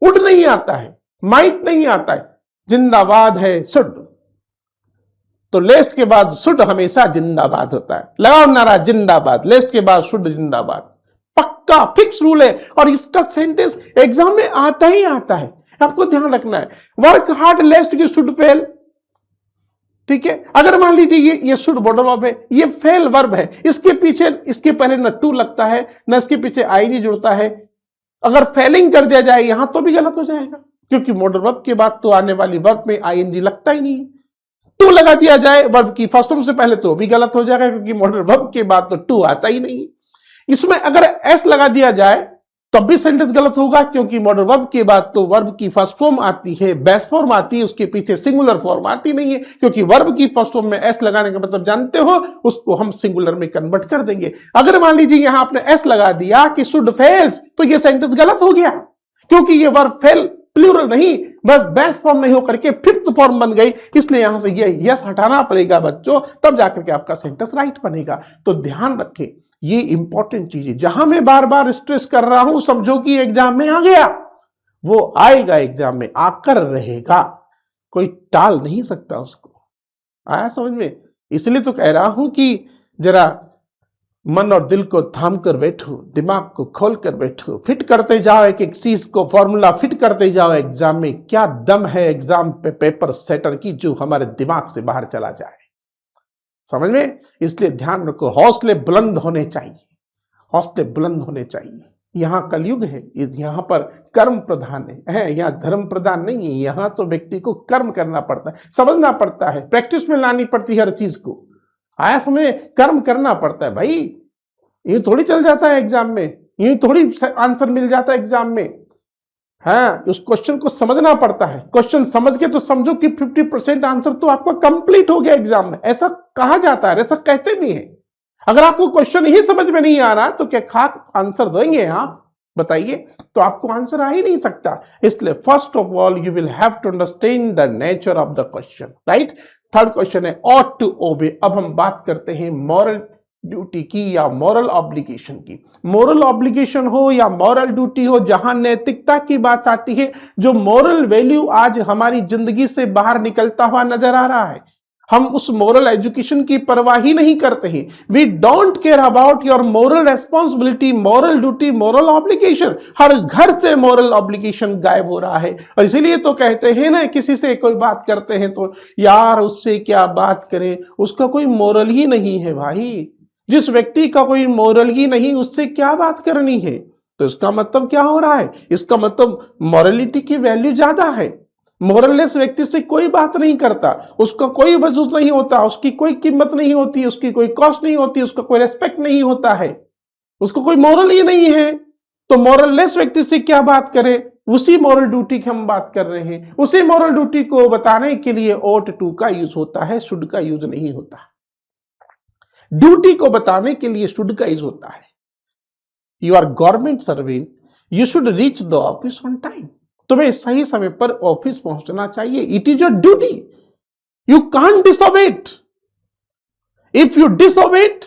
वुड नहीं आता है, माइट नहीं आता है, जिंदाबाद है शुड। तो लेस्ट के बाद शुड हमेशा जिंदाबाद होता है। लगाओ नारा जिंदाबाद, लेस्ट के बाद शुड जिंदाबाद, पक्का फिक्स रूल है। और इसका सेंटेंस एग्जाम में आता ही आता है, आपको ध्यान रखना है। वर्क हार्ड लेस्ट की शुड फेल, ठीक है। अगर मान लीजिए ये शुड बॉर्डर वर्ब है, ये फेल वर्ब है, इसके पीछे इसके पहले न टू लगता है न इसके पीछे आईजी जुड़ता है, अगर फेलिंग कर दिया जाए यहां तो भी गलत हो जाएगा, क्योंकि मॉडल वर्ब के बाद तो आने वाली वर्ब में आईएनजी लगता ही नहीं। टू लगा दिया जाए वर्ब की फर्स्ट फॉर्म से पहले तो भी गलत हो जाएगा, क्योंकि मॉडल वर्ब के बाद तो टू आता ही नहीं। इसमें अगर एस लगा दिया जाए तब भी सेंटेंस गलत होगा, क्योंकि मॉडल वर्ब के बाद तो वर्ब की फर्स्ट फॉर्म आती है, बेस फॉर्म आती है, उसके पीछे सिंगुलर फॉर्म आती नहीं है, क्योंकि वर्ब की फर्स्ट फॉर्म में एस लगाने का मतलब जानते हो, उसको हम सिंगुलर में कन्वर्ट कर देंगे। अगर मान लीजिए यहां आपने एस लगा दिया कि शुड फेल्स, तो ये सेंटेंस गलत हो गया, क्योंकि ये वर्ब फेल प्लूरल नहीं, बस बेस फॉर्म नहीं होकर के फिफ्थ फॉर्म बन गई, इसलिए यहां से ये यस हटाना पड़ेगा बच्चों, तब जाकर के आपका सेंटेंस राइट बनेगा। तो ध्यान रखें, ये इंपॉर्टेंट चीज है। जहां मैं बार बार स्ट्रेस कर रहा हूं, समझो कि एग्जाम में आ गया, वो आएगा, एग्जाम में आकर रहेगा, कोई टाल नहीं सकता उसको। आया समझ में? इसलिए तो कह रहा हूं कि जरा मन और दिल को थाम कर बैठो, दिमाग को खोल कर बैठो, फिट करते जाओ, एक एक चीज को फॉर्मूला फिट करते जाओ। एग्जाम में क्या दम है एग्जाम पे पेपर सेटर की, जो हमारे दिमाग से बाहर चला जाए, समझ में? इसलिए ध्यान रखो, हौसले बुलंद होने चाहिए, हौसले बुलंद होने चाहिए। यहां कलयुग है, यहां पर कर्म प्रधान है, यहां धर्म प्रधान नहीं है। यहां तो व्यक्ति को कर्म करना पड़ता है, समझना पड़ता है, प्रैक्टिस में लानी पड़ती है हर चीज को। आया समय कर्म करना पड़ता है भाई, यूं थोड़ी चल जाता है एग्जाम में, यूं थोड़ी आंसर मिल जाता है एग्जाम में। हाँ, उस क्वेश्चन को समझना पड़ता है, क्वेश्चन समझ के तो समझो कि 50% आंसर तो आपका कंप्लीट हो गया एग्जाम में, ऐसा कहा जाता है, ऐसा कहते भी हैं। अगर आपको क्वेश्चन ही समझ में नहीं आ रहा तो क्या खाक आंसर देंगे आप, बताइए? तो आपको आंसर आ ही नहीं सकता। इसलिए first of all you will have to understand the nature of the question, right. Third question है ऑट टू ओबे। अब हम बात करते हैं मॉरल ड्यूटी की या मॉरल ऑब्लिगेशन की। मॉरल ऑब्लिगेशन हो या मॉरल ड्यूटी हो, जहां नैतिकता की बात आती है, जो मॉरल वैल्यू आज हमारी जिंदगी से बाहर निकलता हुआ नजर आ रहा है, हम उस मॉरल एजुकेशन की परवाह ही नहीं करते हैं। We don't care about your moral responsibility, moral duty, moral obligation. हर घर से मॉरल ऑब्लिगेशन गायब हो रहा है। और इसीलिए तो कहते हैं ना, किसी से कोई बात करते हैं तो यार उससे क्या बात करें, उसका कोई मॉरल ही नहीं है भाई। जिस व्यक्ति का कोई मॉरल ही नहीं, उससे क्या बात करनी है? तो इसका मतलब क्या हो रहा है? इसका मतलब मॉरलिटी की वैल्यू ज्यादा है। मॉरललेस व्यक्ति से कोई बात नहीं करता, उसका कोई वजूद नहीं होता, उसकी कोई कीमत नहीं होती, उसकी कोई कॉस्ट नहीं होती, उसका कोई रेस्पेक्ट नहीं होता है, उसको कोई मॉरल ही नहीं है। तो मॉरललेस व्यक्ति से क्या बात करें? उसी मॉरल ड्यूटी की हम बात कर रहे हैं। उसी मॉरल ड्यूटी को बताने के लिए ought to का यूज होता है, शुड का यूज नहीं होता। ड्यूटी को बताने के लिए शुड का यूज होता है। You are government servant, you should reach the office on time. तुम्हें सही समय पर ऑफिस पहुंचना चाहिए। It is your duty, you can't disobey it. If you disobey it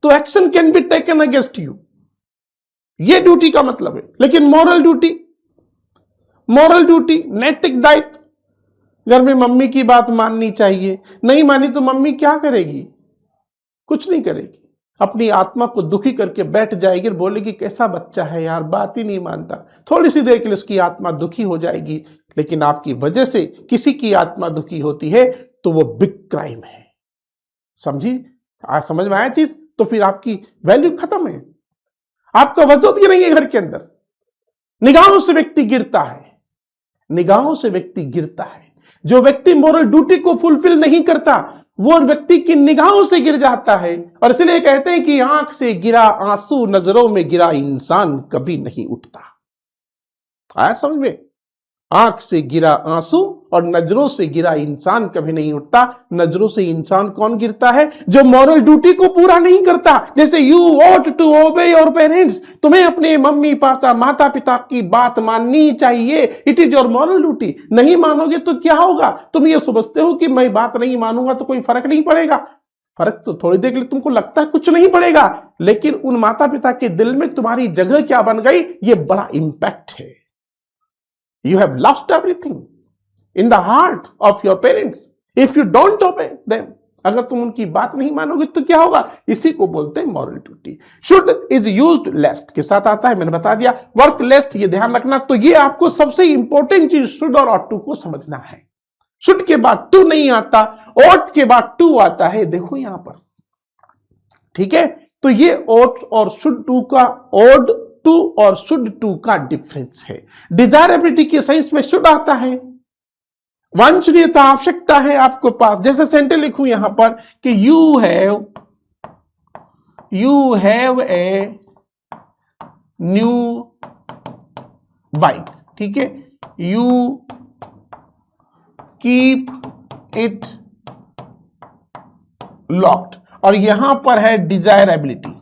तो action can be taken against you. ये ड्यूटी का मतलब है। लेकिन मॉरल ड्यूटी, मॉरल ड्यूटी, नैतिक दायित्व, घर में मम्मी की बात माननी चाहिए, नहीं मानी तो मम्मी क्या करेगी? कुछ नहीं करेगी, अपनी आत्मा को दुखी करके बैठ जाएगी, बोलेगी कैसा बच्चा है यार, बात ही नहीं मानता। थोड़ी सी देर के लिए उसकी आत्मा दुखी हो जाएगी, लेकिन आपकी वजह से किसी की आत्मा दुखी होती है तो वो बिग क्राइम है। समझी? आज समझ में आया चीज? तो फिर आपकी वैल्यू खत्म है, आपका वजूद ही नहीं है घर के अंदर। निगाहों से व्यक्ति गिरता है, निगाहों से व्यक्ति गिरता है। जो व्यक्ति मोरल ड्यूटी को फुलफिल नहीं करता वो व्यक्ति की निगाहों से गिर जाता है। और इसलिए कहते हैं कि आंख से गिरा आंसू, नजरों में गिरा इंसान कभी नहीं उठता। आया समझ में? आंख से गिरा आंसू और नजरों से गिरा इंसान कभी नहीं उठता। नजरों से इंसान कौन गिरता है? जो मॉरल ड्यूटी को पूरा नहीं करता। जैसे you ought to obey your parents, तुम्हें अपने मम्मी पापा माता पिता की बात माननी चाहिए। It is your moral duty. नहीं मानोगे तो क्या होगा? तुम ये समझते हो कि मैं बात नहीं मानूंगा तो कोई फर्क नहीं पड़ेगा। फर्क तो थोड़ी देर के लिए तुमको लगता है कुछ नहीं पड़ेगा, लेकिन उन माता पिता के दिल में तुम्हारी जगह क्या बन गई, ये बड़ा इंपैक्ट है। You have lost everything in the heart of your parents if you don't obey them. अगर तुम उनकी बात नहीं मानोगे तो क्या होगा, इसी को बोलते हैं moral duty. Should is used lest के साथ आता है, मैंने बता दिया। वर्क लेस्ट, ये ध्यान रखना। तो ये आपको सबसे इंपॉर्टेंट चीज शुड और ऑट टू को समझना है। शुड के बाद टू नहीं आता, ऑट के बाद टू आता है, देखो यहां पर, ठीक है। तो ये ऑट और शुड टू का, ऑड टू और शुड टू का डिफरेंस है। डिजायरेबिलिटी के सेंस में शुड आता है, वांछनीयता, आवश्यकता है आपके पास। जैसे सेंटेंस लिखूं यहां पर कि you have a new bike, ठीक है। यू कीप इट लॉक्ड, और यहां पर है डिजायरेबिलिटी।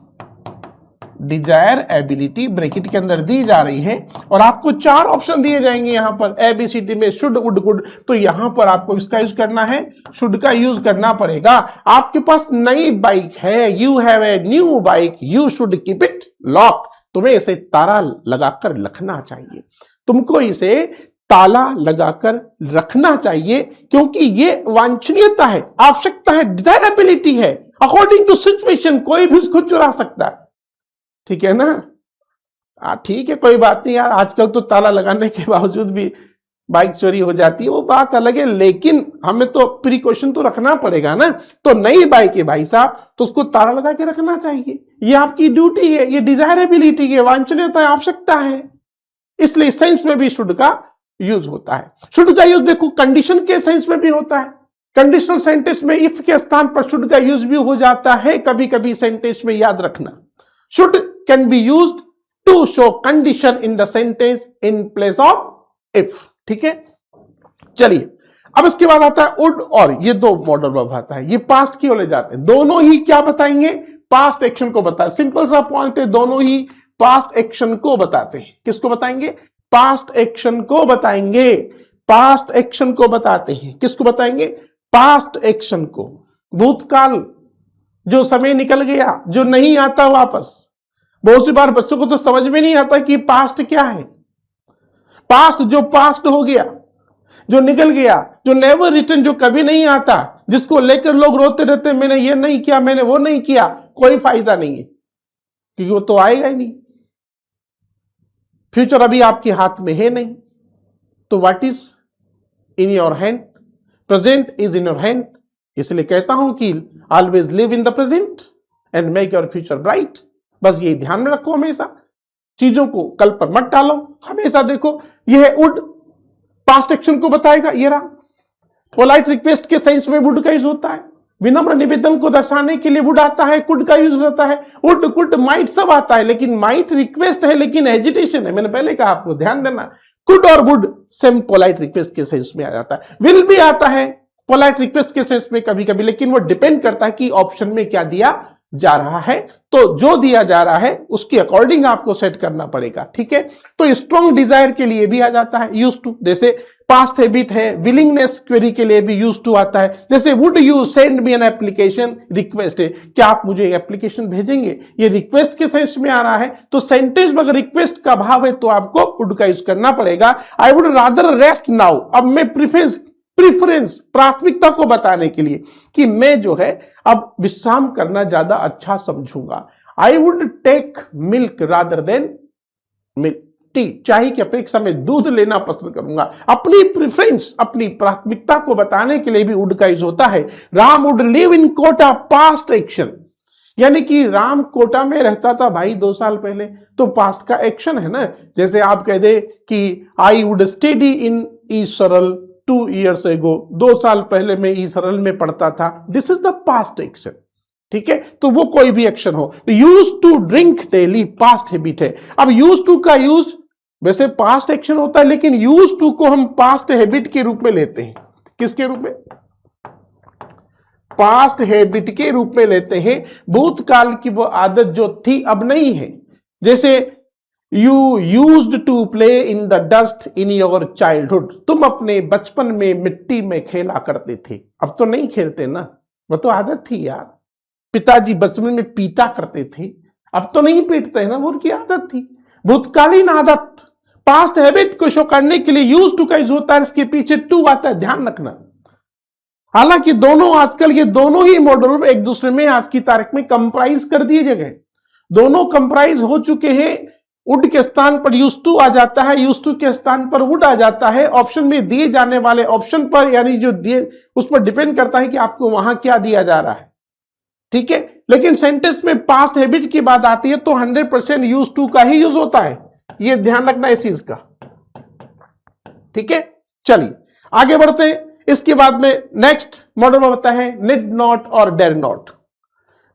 डिजायरेबिलिटी ब्रैकेट के अंदर दी जा रही है, और आपको 4 ऑप्शन दिए जाएंगे यहां पर ABCD में, शुड, वुड, कुड। तो यहां पर आपको इसका यूज करना है, शुड का यूज करना पड़ेगा। आपके पास नई बाइक है, you have a new bike, you should keep it locked. तुम्हें इसे ताला लगाकर रखना चाहिए, तुमको इसे ताला लगाकर रखना चाहिए, क्योंकि ये वांछनीयता है, आवश्यकता है, डिजायरेबिलिटी है। अकॉर्डिंग टू सिचुएशन कोई भी उसको चुरा सकता है, ठीक है ना। ठीक है, कोई बात नहीं यार, आजकल तो ताला लगाने के बावजूद भी बाइक चोरी हो जाती है, वो बात अलग है, लेकिन हमें तो प्रिकॉशन तो रखना पड़ेगा ना। तो नई बाइक है भाई साहब, तो उसको ताला लगा के रखना चाहिए, ये आपकी ड्यूटी है, ये डिजायरेबिलिटी है, वांछनीयता है, आवश्यकता है। इसलिए सेंस में भी शुड का यूज होता है। शुड का यूज देखो कंडीशन के सेंस में भी होता है। कंडीशनल सेंटेंस में इफ के स्थान पर शुड का यूज भी हो जाता है कभी कभी सेंटेंस में, याद रखना। Should can be used to show condition in the sentence in place of if, ठीक है। चलिए, अब इसके बाद आता है वुड, और ये 2 मॉडल वर्ब आता है, ये पास्ट की ओर ले जाते हैं। दोनों ही क्या बताएंगे, पास्ट एक्शन को बताए। सिंपल सा पॉइंट है, दोनों ही पास्ट एक्शन को बताते हैं। किसको बताएंगे, पास्ट एक्शन को बताएंगे, पास्ट एक्शन को बताते हैं। किसको बताएंगे, पास्ट एक्शन को। भूतकाल, जो समय निकल गया, जो नहीं आता वापस। बहुत सी बार बच्चों को तो समझ में नहीं आता कि पास्ट क्या है। पास्ट, जो पास्ट हो गया, जो निकल गया, जो नेवर रिटर्न, जो कभी नहीं आता, जिसको लेकर लोग रोते रहते, मैंने ये नहीं किया, मैंने वो नहीं किया, कोई फायदा नहीं है, क्योंकि वो तो आएगा ही नहीं। फ्यूचर अभी आपके हाथ में है नहीं, तो what is in your hand, present is in your hand. इसलिए कहता हूं कि always live in the present and make your future bright. बस ये ध्यान में रखो, हमेशा चीजों को कल पर मत डालो, हमेशा देखो। यह वुड पास्ट एक्शन को बताएगा, ये रहा। पोलाइट रिक्वेस्ट के सेंस में वुड का यूज होता है, विनम्र निवेदन को दर्शाने के लिए वुड आता है, कुड का यूज होता है। वुड, कुड, माइट सब आता है, लेकिन माइट रिक्वेस्ट है, लेकिन हेजिटेशन है, मैंने पहले कहा, आपको ध्यान देना। कुड और वुड सेम पोलाइट रिक्वेस्ट के सेंस में आ जाता है। विल भी आता है पोलाइट रिक्वेस्ट के सेंस में कभी कभी, लेकिन वो डिपेंड करता है कि ऑप्शन में क्या दिया जा रहा है। तो जो दिया जा रहा है उसके अकॉर्डिंग आपको सेट करना पड़ेगा, ठीक है। तो स्ट्रॉन्ग डिजायर के लिए भी आ जाता है यूज टू, जैसे पास्ट हैबिट है। विलिंगनेस क्वेरी के लिए भी यूज टू आता है, जैसे would you send me an application, request है, क्या आप मुझे एप्लीकेशन भेजेंगे, ये रिक्वेस्ट के सेंस में आ रहा है। तो सेंटेंस में अगर रिक्वेस्ट का भाव है तो आपको वुड का यूज करना पड़ेगा। I would rather rest now, अब मैं प्रिफरेंस, प्राथमिकता को बताने के लिए कि मैं जो है अब विश्राम करना ज्यादा अच्छा समझूंगा। I would take milk rather than milk, tea, चाय की अपेक्षा में दूध लेना पसंद करूंगा। अपनी प्रेफरेंस, अपनी प्राथमिकता को बताने के लिए भी वुड का यूज होता है। Ram would live in Kota, past action, यानी कि राम कोटा में रहता था भाई 2 साल पहले, तो पास्ट का एक्शन है ना। जैसे आप कह दे कि आई वुड स्टडी इन ई सरल 2 years ago, 2 साल पहले मैं ई सरल में पढ़ता था, this is the past action, ठीक है। तो वो कोई भी एक्शन हो। Use to drink daily, past habit है। अब यूज टू का यूज वैसे पास्ट एक्शन होता है, लेकिन यूज टू को हम पास्ट हैबिट के रूप में लेते हैं। किसके रूप में, पास्ट हैबिट के रूप में लेते हैं। भूतकाल की वो आदत जो थी अब नहीं है। जैसे you used to play in the dust in your childhood, तुम अपने बचपन में मिट्टी में खेला करते थे, अब तो नहीं खेलते ना, वो तो आदत थी यार। पिताजी बचपन में पीटा करते थे, अब तो नहीं पीटते हैं ना, वो उनकी आदत थी। भूतकालीन आदत, पास्ट हैबिट को शो करने के लिए यूज टू का यूज होता है, इसके पीछे टू आता है, ध्यान रखना। हालांकि दोनों आजकल ये दोनों ही मॉडल एक दूसरे में आज की तारीख में कंप्राइज कर दिए गए, दोनों कंप्राइज हो चुके हैं। वुड के स्थान पर यूज्ड टू आ जाता है, यूज्ड टू के स्थान पर वुड आ जाता है। ऑप्शन में दिए जाने वाले ऑप्शन पर यानी जो दिए उस पर डिपेंड करता है कि आपको वहां क्या दिया जा रहा है, ठीक है। लेकिन सेंटेंस में पास्ट हैबिट की बात आती है तो 100% यूज्ड टू का ही यूज होता है, ये ध्यान रखना इस चीज का, ठीक है। चलिए आगे बढ़ते हैं। इसके बाद में नेक्स्ट मॉडल होता है निड नॉट और डेयर नॉट।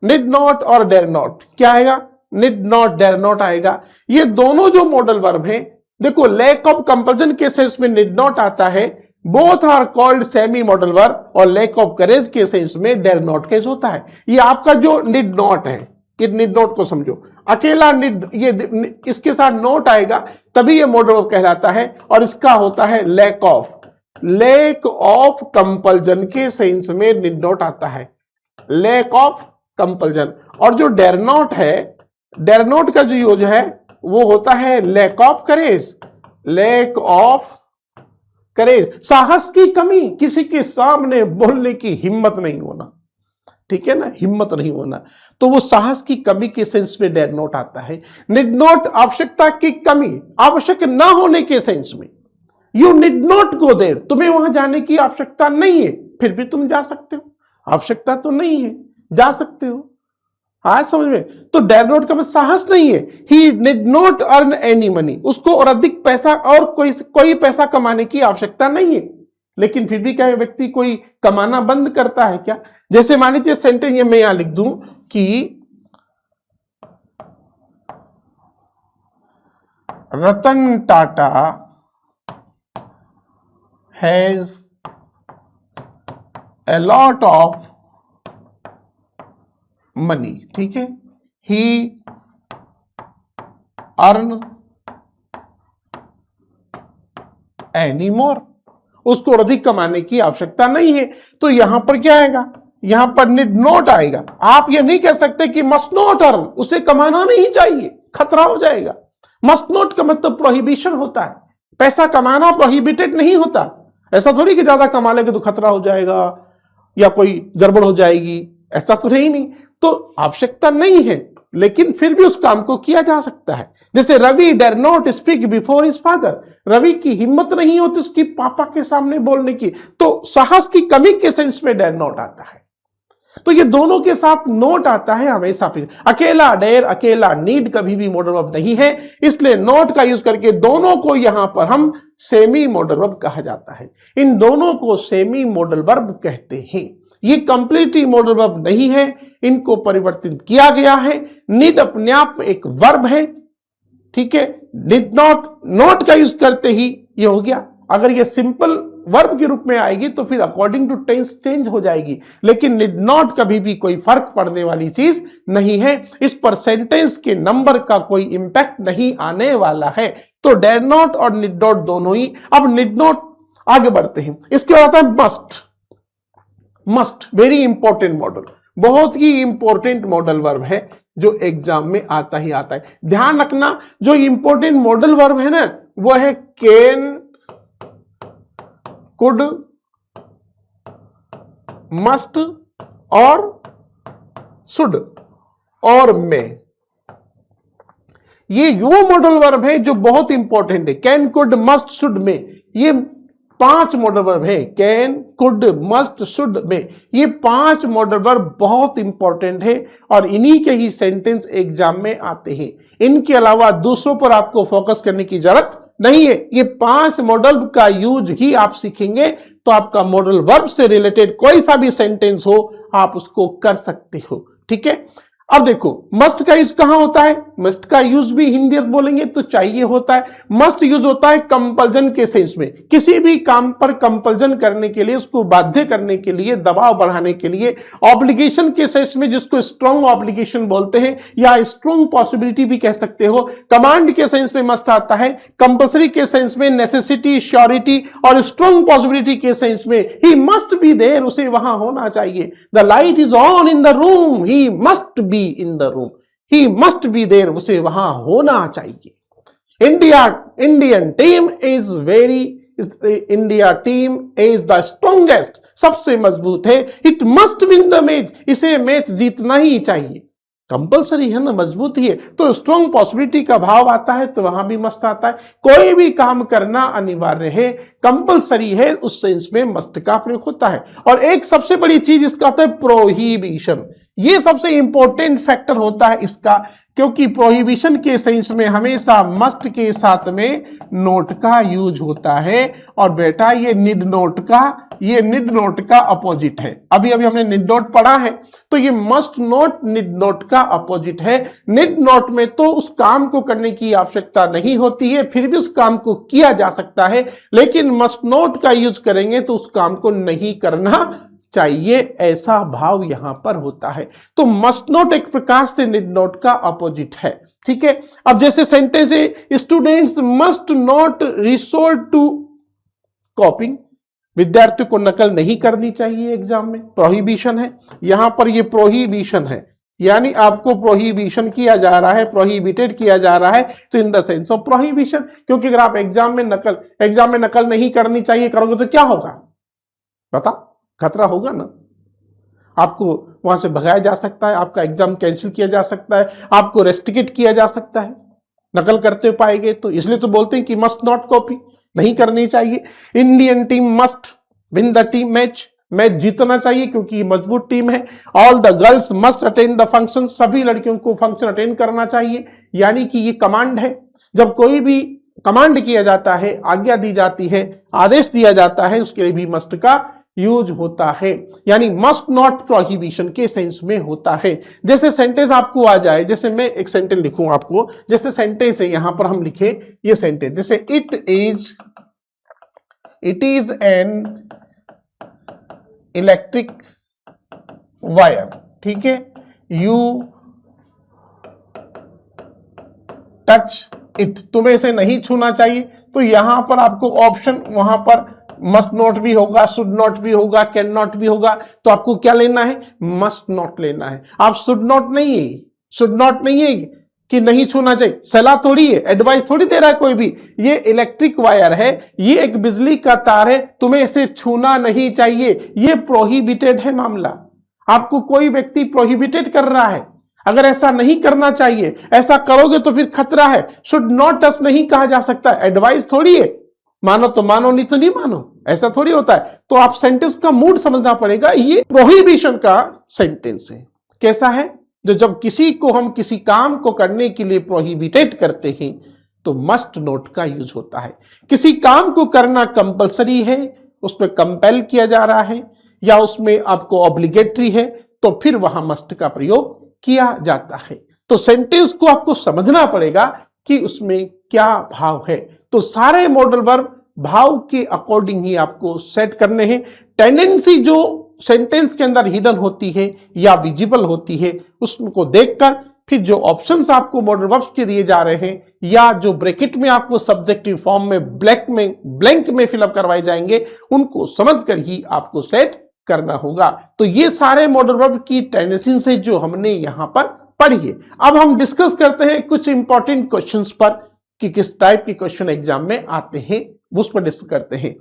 निड नॉट और डेयर नॉट क्या आएगा? निड नॉट डेयर नॉट आएगा। ये दोनों जो मॉडल वर्ब हैं, देखो लैक ऑफ कंपल्जन के सेंस में निड नॉट आता है, both are called semi modal verb, और लैक ऑफ करेज के सेंस में डेयर नॉट केस होता है। ये आपका जो निड नॉट है, ये निड नॉट को समझो, अकेला निड, ये इसके साथ नोट आएगा तभी ये मॉडल वर्ब कहलाता है, और इसका होता है लैक ऑफ कंपल्जन के सेंस में निड नॉट आता है, लैक ऑफ कंपल्जन। और जो डेयर नॉट है, डेयर नॉट का जो यूज है वो होता है lack of courage, lack of courage, साहस की कमी, किसी के सामने बोलने की हिम्मत नहीं होना, ठीक है ना, हिम्मत नहीं होना, तो वो साहस की कमी के सेंस में डेयर नॉट आता है। निड नॉट आवश्यकता की कमी, आवश्यक ना होने के सेंस में, you need not go there, तुम्हें वहां जाने की आवश्यकता नहीं है, फिर भी तुम जा सकते हो, आवश्यकता तो नहीं है, जा सकते हो। आज समझ में? तो डेयर नॉट का मतलब साहस नहीं है। He did not earn any money, उसको और अधिक पैसा और कोई पैसा कमाने की आवश्यकता नहीं है, लेकिन फिर भी क्या व्यक्ति कोई कमाना बंद करता है क्या? जैसे मान लीजिए सेंटेंस ये मैं यहां लिख दूं कि Ratan Tata has a lot of money, ठीक है, he earn any more, उसको अधिक कमाने की आवश्यकता नहीं है। तो यहां पर क्या आएगा? यहां पर निड नॉट आएगा। आप ये नहीं कह सकते कि मस्ट नॉट अर्न, उसे कमाना नहीं चाहिए, खतरा हो जाएगा। मस्ट नॉट का मतलब प्रोहिबिशन होता है, पैसा कमाना प्रोहिबिटेड नहीं होता। ऐसा थोड़ी कि ज्यादा कमा लेंगे तो खतरा हो जाएगा या कोई गड़बड़ हो जाएगी, ऐसा तो नहीं। तो आवश्यकता नहीं है, लेकिन फिर भी उस काम को किया जा सकता है। जैसे Ravi dare not speak before his father, Ravi की हिम्मत नहीं होती उसकी पापा के सामने बोलने की, तो साहस की कमी के सेंस में डेयर नॉट आता है। तो ये दोनों के साथ नोट आता है हमेशा। फिर अकेला डेयर, अकेला नीड कभी भी मॉडल वर्ब नहीं है, इसलिए नोट का यूज करके दोनों को यहां पर हम सेमी मॉडल वर्ब कहा जाता है। इन दोनों को सेमी मॉडल वर्ब कहते हैं। ये कंप्लीटली मॉडल वर्ब नहीं है, इनको परिवर्तित किया गया है। नीड अपने आप में एक वर्ब है, ठीक है। डिड नॉट का यूज करते ही ये हो गया। अगर ये सिंपल वर्ब के रूप में आएगी तो फिर अकॉर्डिंग टू टेंस चेंज हो जाएगी, लेकिन डिड नॉट कभी भी कोई फर्क पड़ने वाली चीज नहीं है। इस पर सेंटेंस के नंबर का कोई इंपैक्ट नहीं आने वाला है। तो डेयर नॉट और निड नॉट दोनों ही। अब निड नॉट आगे बढ़ते हैं। इसके बाद आता है must. Must very important model, बहुत ही इंपॉर्टेंट मॉडल वर्ब है जो एग्जाम में आता ही आता है। ध्यान रखना, जो इंपॉर्टेंट मॉडल वर्ब है ना, वो है कैन, कुड, मस्ट और शुड और मे। ये वो मॉडल वर्ब है जो बहुत इंपॉर्टेंट है। कैन, कुड, मस्ट, शुड, मे, ये 5 मॉडल वर्ब है। कैन, कुड, मस्ट, शुड, मे, ये 5 मॉडल वर्ब बहुत इंपॉर्टेंट है और इन्हीं के ही सेंटेंस एग्जाम में आते हैं। इनके अलावा दूसरों पर आपको फोकस करने की जरूरत नहीं है। ये 5 मॉडल का यूज ही आप सीखेंगे तो आपका मॉडल वर्ब से रिलेटेड कोई सा भी सेंटेंस हो आप उसको कर सकते हो, ठीक है। अब देखो मस्ट का यूज कहां होता है? मस्ट का यूज भी हिंदी में बोलेंगे तो चाहिए होता है। मस्ट यूज होता है कंपल्जन के सेंस में, किसी भी काम पर कंपल्जन करने के लिए, उसको बाध्य करने के लिए, दबाव बढ़ाने के लिए। ऑब्लिगेशन के सेंस में, जिसको स्ट्रॉन्ग ऑब्लिगेशन बोलते हैं या स्ट्रॉन्ग पॉसिबिलिटी भी कह सकते हो। कमांड के सेंस में मस्ट आता है, कंपल्सरी के सेंस में नेसेसिटी, श्योरिटी, और स्ट्रॉन्ग पॉसिबिलिटी के सेंस में ही मस्ट बी देयर, उसे वहां होना चाहिए। The light is on in the room, he must be in the room, he must be there, उसे वहां होना चाहिए। Indian team is the strongest सबसे मजबूत है, it must win the match, इसे मैच जीतना ही चाहिए, कंपलसरी है ना, मजबूत ही है। तो स्ट्रॉन्ग पॉसिबिलिटी का भाव आता है तो वहां भी मस्ट आता है। कोई भी काम करना अनिवार्य है, कंपलसरी है, उस सेंस में मस्ट का प्रयोग होता है। और एक सबसे बड़ी चीज इसका होता है प्रोहिबिशन, ये सबसे इंपॉर्टेंट फैक्टर होता है इसका, क्योंकि प्रोहिबिशन के सेंस में हमेशा मस्ट के साथ में नोट का यूज होता है। और बेटा ये निड नोट का अपोजिट है, अभी हमने निड नोट पढ़ा है, तो ये मस्ट नोट निड नोट का अपोजिट है। निड नोट में तो उस काम को करने की आवश्यकता नहीं होती है, फिर भी उस काम को किया जा सकता है, लेकिन मस्ट नोट का यूज करेंगे तो उस काम को नहीं करना चाहिए, ऐसा भाव यहां पर होता है। तो मस्ट नोट एक प्रकार से निड नोट का अपोजिट है, ठीक है। अब जैसे सेंटेंस है students must not resort to copying, विद्यार्थियों को नकल नहीं करनी चाहिए एग्जाम में, प्रोहिबिशन है, यहां पर ये प्रोहिबिशन है, यानी आपको प्रोहिबिशन किया जा रहा है, प्रोहिबिटेड किया जा रहा है, तो in the sense of prohibition. क्योंकि अगर आप एग्जाम में नकल नहीं करनी चाहिए करोगे तो क्या होगा बता, खतरा होगा ना, आपको वहां से भगाया जा सकता है, आपका एग्जाम कैंसिल किया जा सकता है, आपको रेस्ट्रिकेट किया जा सकता है नकल करते हुए पाएंगे तो। इसलिए तो बोलते हैं कि मस्ट नॉट कॉपी, नहीं करनी चाहिए। Indian team must win the team match जीतना चाहिए क्योंकि मजबूत टीम है। All the girls must attend the function, सभी लड़कियों को फंक्शन अटेंड करना चाहिए, यानी कि ये कमांड है। जब कोई भी कमांड किया जाता है, आज्ञा दी जाती है, आदेश दिया जाता है, उसके लिए भी मस्ट का यूज होता है, यानी मस्ट नॉट प्रोहिबिशन के सेंस में होता है। जैसे सेंटेंस आपको आ जाए, जैसे मैं एक सेंटेंस लिखूं आपको, जैसे सेंटेंस है यहां पर हम लिखे ये सेंटेंस, जैसे it is an electric wire, ठीक है, यू टच इट, तुम्हें इसे नहीं छूना चाहिए। तो यहां पर आपको ऑप्शन, वहां पर मस्ट नॉट भी होगा, शुड नॉट भी होगा, कैन नॉट भी होगा, तो आपको क्या लेना है, मस्ट नॉट लेना है। आप शुड नॉट नहीं है कि नहीं छूना चाहिए, सलाह थोड़ी है, एडवाइस थोड़ी दे रहा है कोई भी। ये इलेक्ट्रिक वायर है, ये एक बिजली का तार है, तुम्हें इसे छूना नहीं चाहिए, ये प्रोहिबिटेड है मामला, आपको कोई व्यक्ति प्रोहिबिटेड कर रहा है, अगर ऐसा नहीं करना चाहिए, ऐसा करोगे तो फिर खतरा है। शुड नॉट टच नहीं कहा जा सकता, एडवाइस थोड़ी है, मानो तो मानो, नहीं तो नहीं मानो, ऐसा थोड़ी होता है। तो आप सेंटेंस का मूड समझना पड़ेगा, ये प्रोहिबिशन का सेंटेंस है। कैसा है, जो जब किसी को हम किसी काम को करने के लिए प्रोहिबिटेड करते हैं तो मस्ट नोट का यूज होता है। किसी काम को करना कंपलसरी है, उसमें कंपेल किया जा रहा है, या उसमें आपको ऑब्लिगेटरी है, तो फिर वहां मस्ट का प्रयोग किया जाता है। तो सेंटेंस को आपको समझना पड़ेगा कि उसमें क्या भाव है। तो सारे मॉडल वर्ब भाव के अकॉर्डिंग ही आपको सेट करने हैं। टेंडेंसी जो सेंटेंस के अंदर हिडन होती है या विजिबल होती है, उसको देखकर फिर जो ऑप्शंस आपको मॉडल वर्ब्स के दिए जा रहे हैं, या जो ब्रैकेट में आपको सब्जेक्टिव फॉर्म में ब्लैंक में फिलअप करवाए जाएंगे, उनको समझकर ही आपको सेट करना होगा। तो ये सारे मॉडल वर्ब की टेंडेंसी से जो हमने यहां पर पढ़ी है। अब हम डिस्कस करते हैं कुछ इंपॉर्टेंट क्वेश्चंस पर कि किस टाइप के क्वेश्चन एग्जाम में आते हैं, उस पर डिस्कस करते हैं।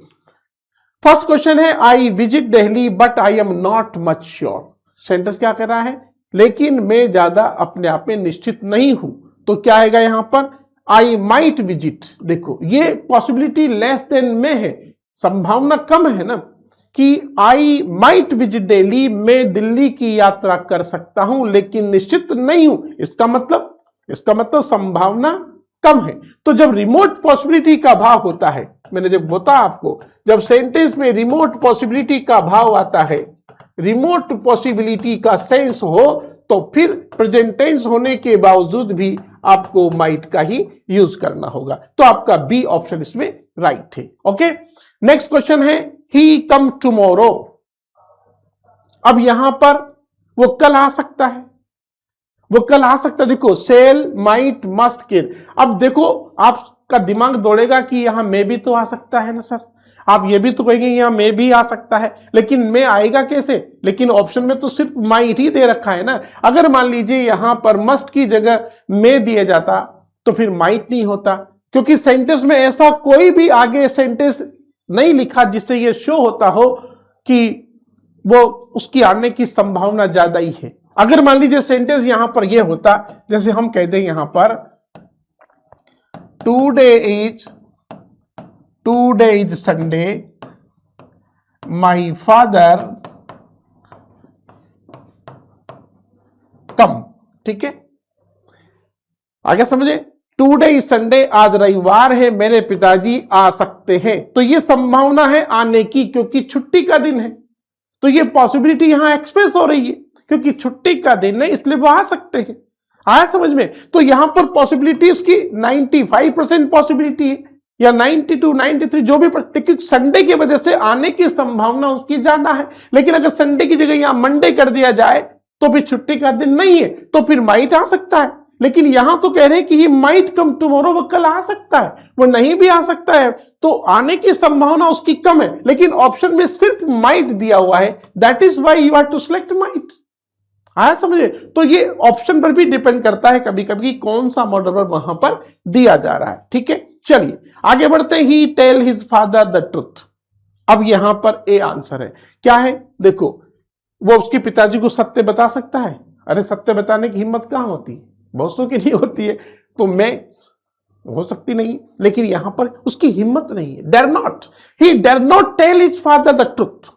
फर्स्ट क्वेश्चन है, I visit Delhi but I am not much sure. Sentence क्या कर रहा है, लेकिन मैं ज्यादा अपने आप में निश्चित नहीं हूं। तो क्या आएगा यहां पर, आई माइट विजिट। देखो ये पॉसिबिलिटी लेस देन में है, संभावना कम है ना, कि आई माइट विजिट दिल्ली, मैं दिल्ली की यात्रा कर सकता हूं लेकिन निश्चित नहीं हूं। इसका मतलब संभावना कम है। तो जब रिमोट पॉसिबिलिटी का भाव होता है, मैंने जब बताया आपको, जब सेंटेंस में रिमोट पॉसिबिलिटी का भाव आता है, रिमोट पॉसिबिलिटी का सेंस हो, तो फिर प्रेजेंट टेंस होने के बावजूद भी आपको माइट का ही यूज करना होगा। तो आपका बी ऑप्शन इसमें राइट है। ओके, नेक्स्ट क्वेश्चन है, ही कम टुमारो। अब यहां पर वो कल आ सकता है, देखो सेल, माइट, मस्ट, केन। अब देखो आपका दिमाग दौड़ेगा कि यहां मैं भी तो आ सकता है ना सर, आप ये भी तो कहेंगे यहां मैं भी आ सकता है, लेकिन मैं आएगा कैसे, लेकिन ऑप्शन में तो सिर्फ माइट ही दे रखा है ना। अगर मान लीजिए यहां पर मस्ट की जगह मैं दिया जाता तो फिर माइट नहीं होता, क्योंकि सेंटेंस में ऐसा कोई भी आगे सेंटेंस नहीं लिखा जिससे यह शो होता हो कि वो उसकी आने की संभावना ज्यादा ही है। अगर मान लीजिए सेंटेंस यहां पर ये होता, जैसे हम कहते हैं यहां पर today is Sunday, my father कम, ठीक है, आगे समझे। टुडे इज संडे, आज रविवार है, मेरे पिताजी आ सकते हैं, तो ये संभावना है आने की क्योंकि छुट्टी का दिन है, तो ये पॉसिबिलिटी यहां एक्सप्रेस हो रही है क्योंकि छुट्टी का दिन है इसलिए वो आ सकते हैं। आया समझ में? तो यहां पर पॉसिबिलिटी उसकी 95% पॉसिबिलिटी है या 92 93 जो भी, क्योंकि संडे की वजह से आने की संभावना उसकी ज्यादा है। लेकिन अगर संडे की जगह यहां मंडे कर दिया जाए तो फिर छुट्टी का दिन नहीं है, तो फिर माइट आ सकता है। लेकिन यहां तो कह रहे हैं कि ही माइट कम टुमारो, वो कल आ सकता है, वो नहीं भी आ सकता है, तो आने की संभावना उसकी कम है। लेकिन ऑप्शन में सिर्फ माइट दिया हुआ है, that is why you have to select might. आया समझे? तो ये ऑप्शन पर भी डिपेंड करता है कभी कभी कौन सा मॉडल वर्ब वहां पर दिया जा रहा है। ठीक है, चलिए आगे बढ़ते हैं। He tell his father the truth. अब यहां पर ए आंसर है, क्या है देखो, वो उसके पिताजी को सत्य बता सकता है। अरे सत्य बताने की हिम्मत कहां होती, बहुत सौ की नहीं होती है, तो मैं हो सकती नहीं, लेकिन यहां पर उसकी हिम्मत नहीं है। Dare not, he dare not tell his father the truth.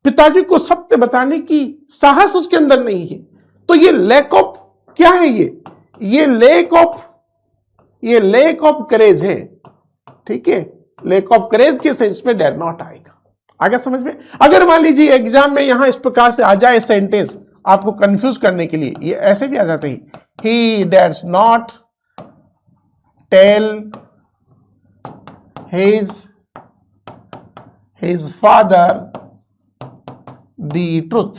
पिताजी को सत्य बताने की साहस उसके अंदर नहीं है, तो ये लैक ऑफ क्या है, ये लैक ऑफ करेज है। ठीक है, लैक ऑफ करेज के सेंस में डेयर नॉट आएगा। आगे समझ में? अगर मान लीजिए एग्जाम में यहां इस प्रकार से आ जाए सेंटेंस आपको कंफ्यूज करने के लिए, ये ऐसे भी आ जाते हैं, he dares not tell his father the truth,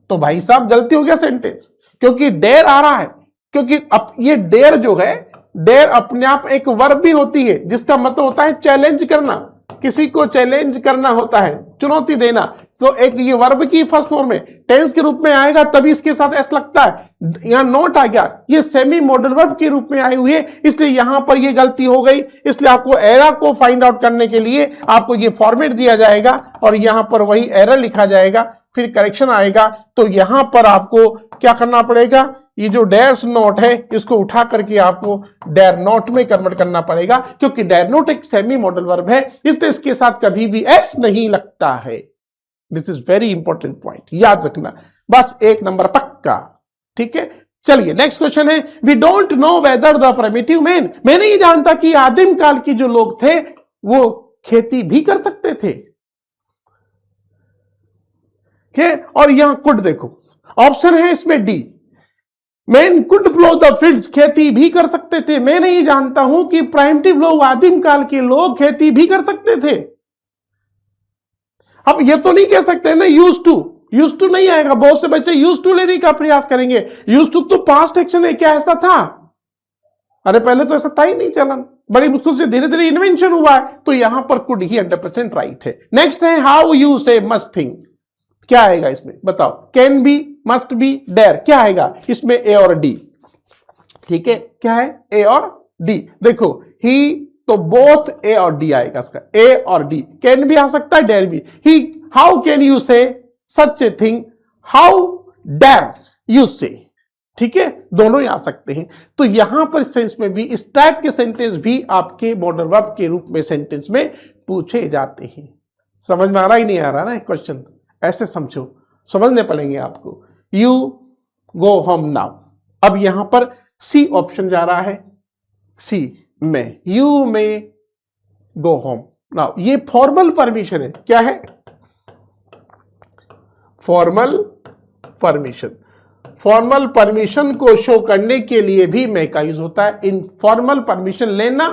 तो भाई साहब गलती हो गया सेंटेंस, क्योंकि डेयर आ रहा है, क्योंकि अब ये डेयर जो है, डेयर अपने आप एक वर्ब भी होती है जिसका मतलब होता है चैलेंज करना, किसी को चैलेंज करना होता है, चुनौती देना। तो एक ये वर्ब की फर्स्ट फॉर्म में टेंस के रूप में आएगा तभी इसके साथ एस लगता है। यहां नॉट आ गया, ये सेमी मॉडल वर्ब के रूप में आई हुई है, इसलिए यहां पर ये गलती हो गई। इसलिए आपको एरर को फाइंड आउट करने के लिए आपको ये फॉर्मेट दिया जाएगा और यहां पर वही एरर लिखा जाएगा, फिर करेक्शन आएगा। तो यहां पर आपको क्या करना पड़ेगा, ये जो डेयर्स नॉट है इसको उठा करके आपको डेयर नॉट में कन्वर्ट करना पड़ेगा, क्योंकि डेयर नॉट एक सेमी मॉडल वर्ब है, इसलिए इसके साथ कभी भी एस नहीं लगता है। This is very important point, याद रखना, बस एक नंबर पक्का। ठीक है, चलिए नेक्स्ट क्वेश्चन है, we don't know whether the primitive man, मैं नहीं जानता कि आदिम काल की जो लोग थे वो खेती भी कर सकते थे। और यहां कुड देखो, ऑप्शन है इसमें D, man could plough the fields, खेती भी कर सकते थे। मैं नहीं जानता हूं कि प्राइमिटिव लोग, आदिम काल के लोग खेती भी कर सकते थे। अब ये तो नहीं कह सकते ना यूज टू नहीं आएगा, बहुत से बच्चे यूज टू लेने का प्रयास करेंगे। यूज टू तो पास्ट एक्शन है, क्या ऐसा था? अरे पहले तो ऐसा था ही नहीं चलन, बड़ी मुश्किल से धीरे धीरे इन्वेंशन हुआ है, तो यहां पर कुड ही 100% राइट है। नेक्स्ट है how you say must think, क्या आएगा इसमें बताओ, can be, must be, dare, क्या आएगा इसमें, ए और डी। ठीक है, क्या है, ए और डी। देखो ही तो बोथ ए और डी आएगा इसका, ए और डी। कैन भी आ सकता है, डेयर भी। ही, how can you say such a thing, how dare you say. ठीक है, दोनों ही आ सकते हैं। तो यहां पर सेंस में भी इस टाइप के सेंटेंस भी आपके मॉडल वर्ब के रूप में सेंटेंस में पूछे जाते हैं। समझ में आ रहा ही नहीं आ रहा ना क्वेश्चन, ऐसे समझो, समझने पड़ेंगे आपको। यू गो होम नाउ, अब यहां पर सी ऑप्शन जा रहा है, सी में, यू में गो होम नाउ, ये फॉर्मल परमिशन है। क्या है, फॉर्मल परमिशन। फॉर्मल परमिशन को शो करने के लिए भी में का यूज होता है। इन फॉर्मल परमिशन लेना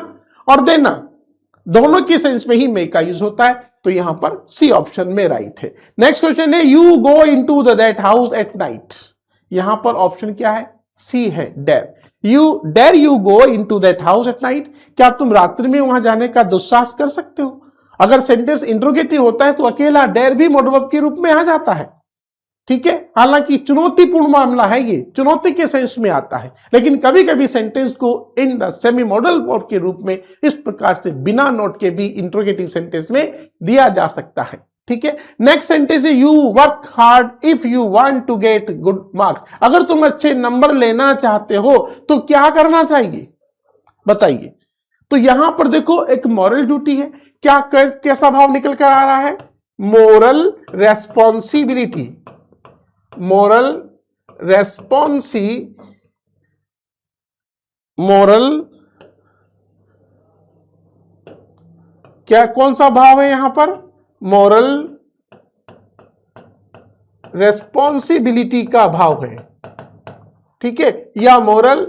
और देना दोनों के सेंस में ही में का यूज होता है, तो यहां पर सी ऑप्शन में राइट है। नेक्स्ट क्वेश्चन है, you go into that house at night, यहां पर ऑप्शन क्या है, सी है, dare. Dare you go into that house at night, क्या तुम रात्रि में वहां जाने का दुस्साहस कर सकते हो? अगर सेंटेंस इंट्रोगेटिव होता है तो अकेला डेयर भी मॉडल वर्ब के रूप में आ जाता है। ठीक है, हालांकि चुनौतीपूर्ण मामला है, ये चुनौती के सेंस में आता है, लेकिन कभी कभी सेंटेंस को in the semi modal verb के रूप में इस प्रकार से बिना नोट के भी इंट्रोगेटिव सेंटेंस में दिया जा सकता है। ठीक है। नेक्स्ट सेंटेंस है you work hard if you want to get good marks. अगर तुम अच्छे नंबर लेना चाहते हो तो क्या करना चाहिए बताइए। तो यहां पर देखो एक मॉरल ड्यूटी है, क्या कैसा भाव निकल कर आ रहा है, मोरल रेस्पॉन्सिबिलिटी, मोरल मोरल क्या कौन सा भाव है यहां पर, मोरल रेस्पॉन्सिबिलिटी का भाव है, ठीक है, या मोरल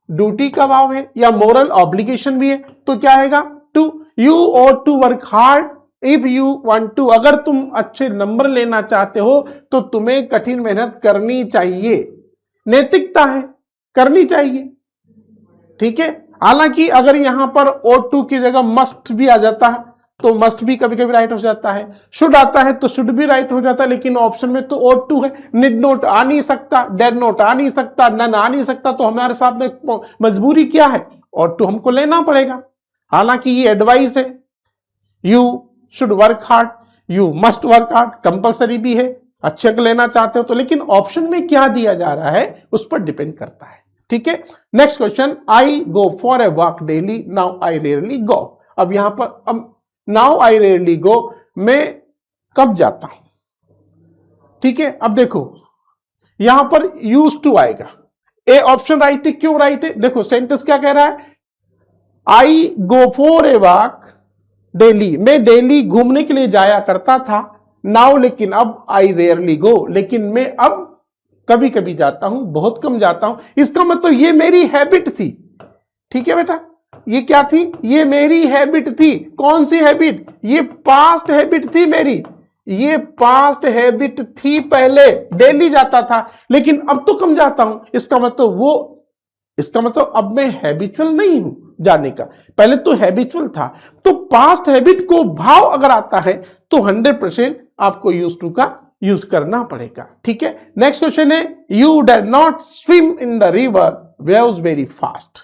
ड्यूटी का भाव है या मोरल ऑब्लिगेशन भी है। तो क्या आएगा, to, you ought to work hard if you want to, अगर तुम अच्छे नंबर लेना चाहते हो तो तुम्हें कठिन मेहनत करनी चाहिए, नैतिकता है, करनी चाहिए, ठीक है। हालांकि अगर यहां पर ought टू की जगह मस्ट भी आ जाता है तो मस्ट भी कभी कभी राइट हो जाता है, शुड आता है तो शुड भी राइट हो जाता है, लेकिन ऑप्शन में तो ought टू है, निड नोट आ नहीं सकता, डेड नोट आ नहीं सकता, नन आ नहीं सकता, तो हमारे सामने मजबूरी क्या है, ought टू हमको लेना पड़ेगा। हालांकि ये एडवाइस है, you should work hard, you must work hard compulsory भी है, अच्छे अंक लेना चाहते हो तो, लेकिन ऑप्शन में क्या दिया जा रहा है उस पर डिपेंड करता है, ठीक है। Next question, I go for a walk daily, now I rarely go. अब यहां पर अब नाउ आई रेयरली गो, मैं कब जाता हूं, ठीक है। अब देखो यहां पर यूज टू आएगा, ए ऑप्शन राइट है, क्यों राइट है, देखो सेंटेंस क्या कह रहा है, I go for a walk daily, मैं डेली घूमने के लिए जाया करता था, नाउ लेकिन अब आई रेयरली गो, लेकिन मैं अब कभी कभी जाता हूं, बहुत कम जाता हूं। इसका मतलब ये मेरी हैबिट थी, ठीक है बेटा, ये क्या थी, ये मेरी हैबिट थी। कौन सी हैबिट, ये पास्ट हैबिट थी मेरी, ये पास्ट हैबिट थी, पहले डेली जाता था लेकिन अब तो कम जाता हूं। इसका मतलब अब मैं हैबिचुअल नहीं हूं जाने का, पहले तो हैबिचुअल था। तो पास्ट हैबिट को भाव अगर आता है तो 100% आपको यूज टू का यूज करना पड़ेगा, ठीक है। नेक्स्ट क्वेश्चन है, you did not swim in the river waves very fast.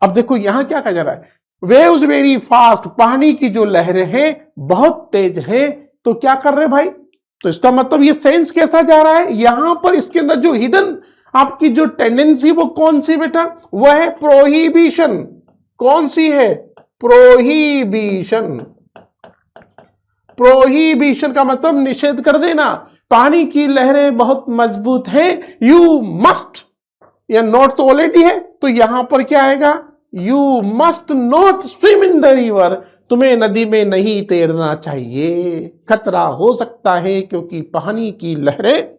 अब देखो यहां क्या कहा जा रहा है, वेव्स वेरी फास्ट, पानी की जो लहरें हैं बहुत तेज हैं, तो क्या कर रहे भाई, तो इसका मतलब ये सेंस कैसा जा रहा है, यहां पर इसके अंदर जो हिडन आपकी जो टेंडेंसी वो कौन सी बेटा, वह है प्रोहिबिशन। कौन सी है, प्रोहिबिशन। प्रोहिबिशन का मतलब निषेध कर देना, पानी की लहरें बहुत मजबूत हैं, यू मस्ट, या नॉट तो ऑलरेडी है तो यहां पर क्या आएगा, you must not swim in the river, तुम्हें नदी में नहीं तैरना चाहिए, खतरा हो सकता है क्योंकि पानी की लहरें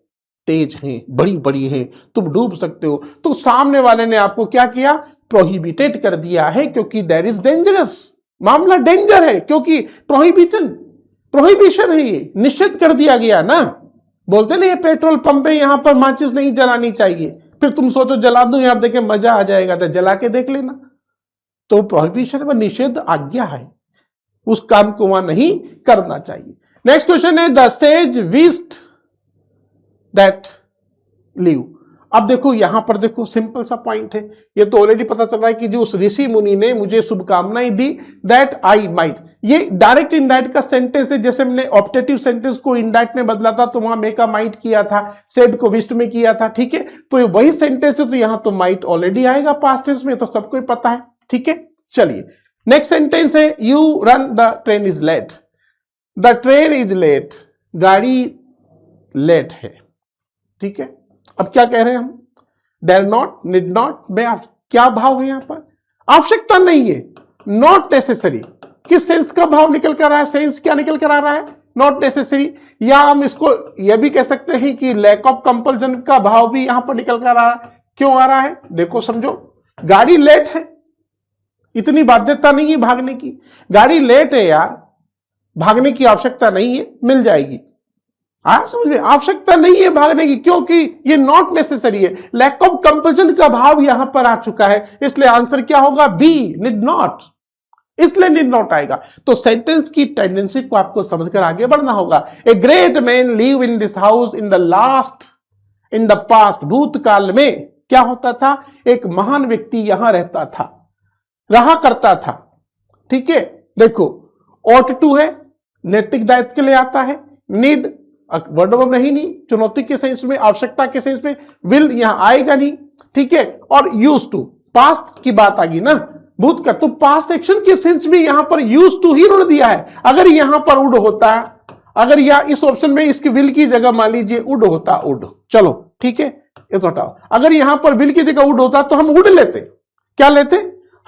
तेज हैं, बड़ी बड़ी हैं, तुम डूब सकते हो। तो सामने वाले ने आपको क्या किया, प्रोहिबिटेड कर दिया है, क्योंकि दैट इज डेंजरस, मामला डेंजर है, क्योंकि प्रोहिबिशन है, ये निषेध कर दिया गया ना। बोलते ना ये पेट्रोल पंप पे यहां पर माचिस नहीं जलानी चाहिए, फिर तुम सोचो जला दूं यहां, देखे मजा आ जाएगा, तो जला के देख लेना। तो प्रोहिबिशन व निषेध आज्ञा है, उस काम को वहां नहीं करना चाहिए। नेक्स्ट क्वेश्चन है, the sage wished that leave. अब देखो यहां पर देखो सिंपल सा पॉइंट है, ये तो ऑलरेडी पता चल रहा है कि जो उस ऋषि मुनि ने मुझे शुभकामनाएं दी, दैट आई माइट, ये डायरेक्ट इनडायरेक्ट का सेंटेंस है। जैसे हमने ऑप्टेटिव सेंटेंस को इनडायरेक्ट में बदला था तो वहां मे का माइट किया था, सेड को विस्ट में किया था, ठीक है। तो ये वही सेंटेंस है, तो यहां तो माइट ऑलरेडी आएगा पास्ट टेंस में, तो सबको पता है, ठीक है। चलिए नेक्स्ट सेंटेंस है, you run the train is late, the train is late, गाड़ी लेट है, ठीक है। अब क्या कह रहे हैं हम, डेयर नॉट, निड नॉट, में क्या भाव है यहां पर, आवश्यकता नहीं है, नॉट नेसेसरी, किस सेंस का भाव निकल कर रहा है, सेंस क्या निकल कर आ रहा है, नॉट नेसेसरी। या हम इसको यह भी कह सकते हैं कि लैक ऑफ कंपल्जन का भाव भी यहां पर निकल कर आ रहा है। क्यों आ रहा है, देखो समझो, गाड़ी लेट है, इतनी बाध्यता नहीं है भागने की, गाड़ी लेट है यार, भागने की आवश्यकता नहीं है, मिल जाएगी। समझ में, आवश्यकता नहीं है भागने की, क्योंकि ये नॉट नेसेसरी है, लैक ऑफ कंपल्जन का भाव यहां पर आ चुका है, इसलिए आंसर क्या होगा, बी, निड नॉट, इसलिए निड नॉट आएगा। तो सेंटेंस की टेंडेंसी को आपको समझकर आगे बढ़ना होगा। A great man live in this house in the past, भूतकाल में क्या होता था, एक महान व्यक्ति यहां रहता था, रहा करता था, ठीक है। देखो ought to है, नैतिक दायित्व के लिए आता है, नीड वर्ड वर्ब नहीं, चुनौती के सेंस में, आवश्यकता के सेंस में, विल यहां आएगा नहीं, ठीक है। और यूज टू, पास्ट की बात आ गई ना, भूत का, तो पास्ट एक्शन के सेंस में यहां पर यूज टू ही उड़ दिया है। अगर यहां पर उड होता, अगर यह इस ऑप्शन में इसकी विल की जगह मान लीजिए उड होता, उड, चलो ठीक है, ये तो हटाओ। अगर यहां पर विल की जगह उड होता तो हम उड लेते, क्या लेते,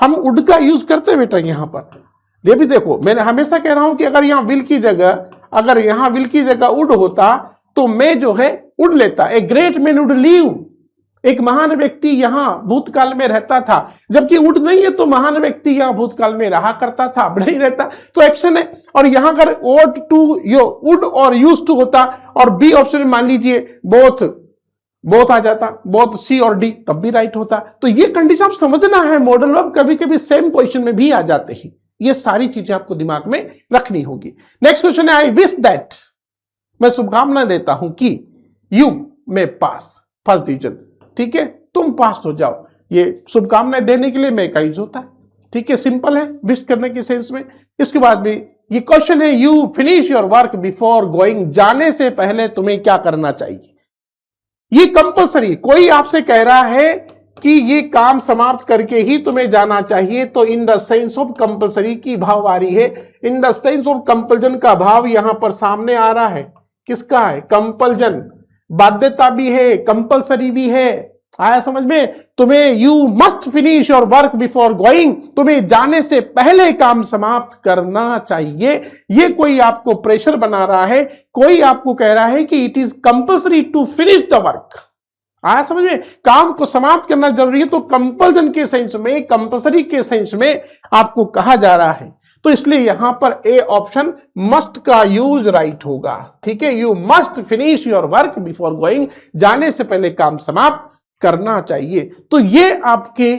हम उड का यूज करते बेटा यहां पर। ये भी देखो, मैंने हमेशा कह रहा हूं कि अगर यहां विल की जगह, अगर यहां विल की जगह उड होता तो मैं जो है उड़ लेता। A great man would leave, एक महान व्यक्ति यहां भूतकाल में रहता था, जबकि उड नहीं है तो महान व्यक्ति यहां भूतकाल में रहा करता था, अब नहीं रहता, तो एक्शन है। और यहां अगर ओट टू, यो उड और यूज टू होता और बी ऑप्शन में मान लीजिए बोथ आ जाता, बोथ सी और डी, तब भी राइट होता। तो ये कंडीशन आप समझना है, मॉडल वर्ब कभी कभी सेम पोजीशन में भी आ जाते हैं, ये सारी चीजें आपको दिमाग में रखनी होगी। नेक्स्ट क्वेश्चन है, आई विश दैट, मैं शुभकामना देता हूं कि यू में पास फर्स्ट डिवीजन, ठीक है, तुम पास हो जाओ। ये शुभकामनाएं देने के लिए मैं का यूज होता है, ठीक है, सिंपल है, विश करने के सेंस में। इसके बाद भी ये क्वेश्चन है, you finish your work before going, जाने से पहले तुम्हें क्या करना चाहिए। ये कंपल्सरी, कोई आपसे कह रहा है कि ये काम समाप्त करके ही तुम्हें जाना चाहिए, तो in the sense of compulsory की भाव आ रही है। इन द सेंस ऑफ कंपल्जन का भाव यहां पर सामने आ रहा है, किसका है, कंपल्जन, बाध्यता भी है, कंपल्सरी भी है, आया समझ में। तुम्हें you must finish your work before going, तुम्हें जाने से पहले काम समाप्त करना चाहिए। ये कोई आपको प्रेशर बना रहा है, कोई आपको कह रहा है कि it is compulsory to finish the work, आया समझ में, काम को समाप्त करना जरूरी है। तो कंपल्जन के सेंस में, कंपल्सरी के सेंस में आपको कहा जा रहा है, तो इसलिए यहां पर ए ऑप्शन मस्ट का यूज राइट होगा, ठीक है। You must finish your work before going, जाने से पहले काम समाप्त करना चाहिए। तो ये आपके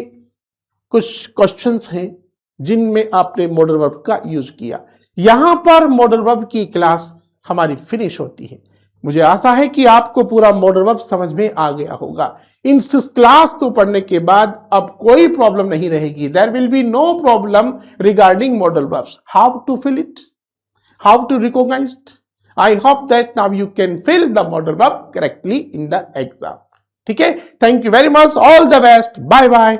कुछ क्वेश्चंस हैं जिनमें आपने मॉडल वर्ब का यूज किया। यहां पर मॉडल वर्ब की क्लास हमारी फिनिश होती है। मुझे आशा है कि आपको पूरा मॉडल वर्ब समझ में आ गया होगा। इन क्लास को पढ़ने के बाद अब कोई प्रॉब्लम नहीं रहेगी, there will be no problem regarding modal verbs, how to fill it, how to recognise. I hope that now you can fill the modal verb correctly in the exam, ठीक है। Thank you very much, all the best, bye bye.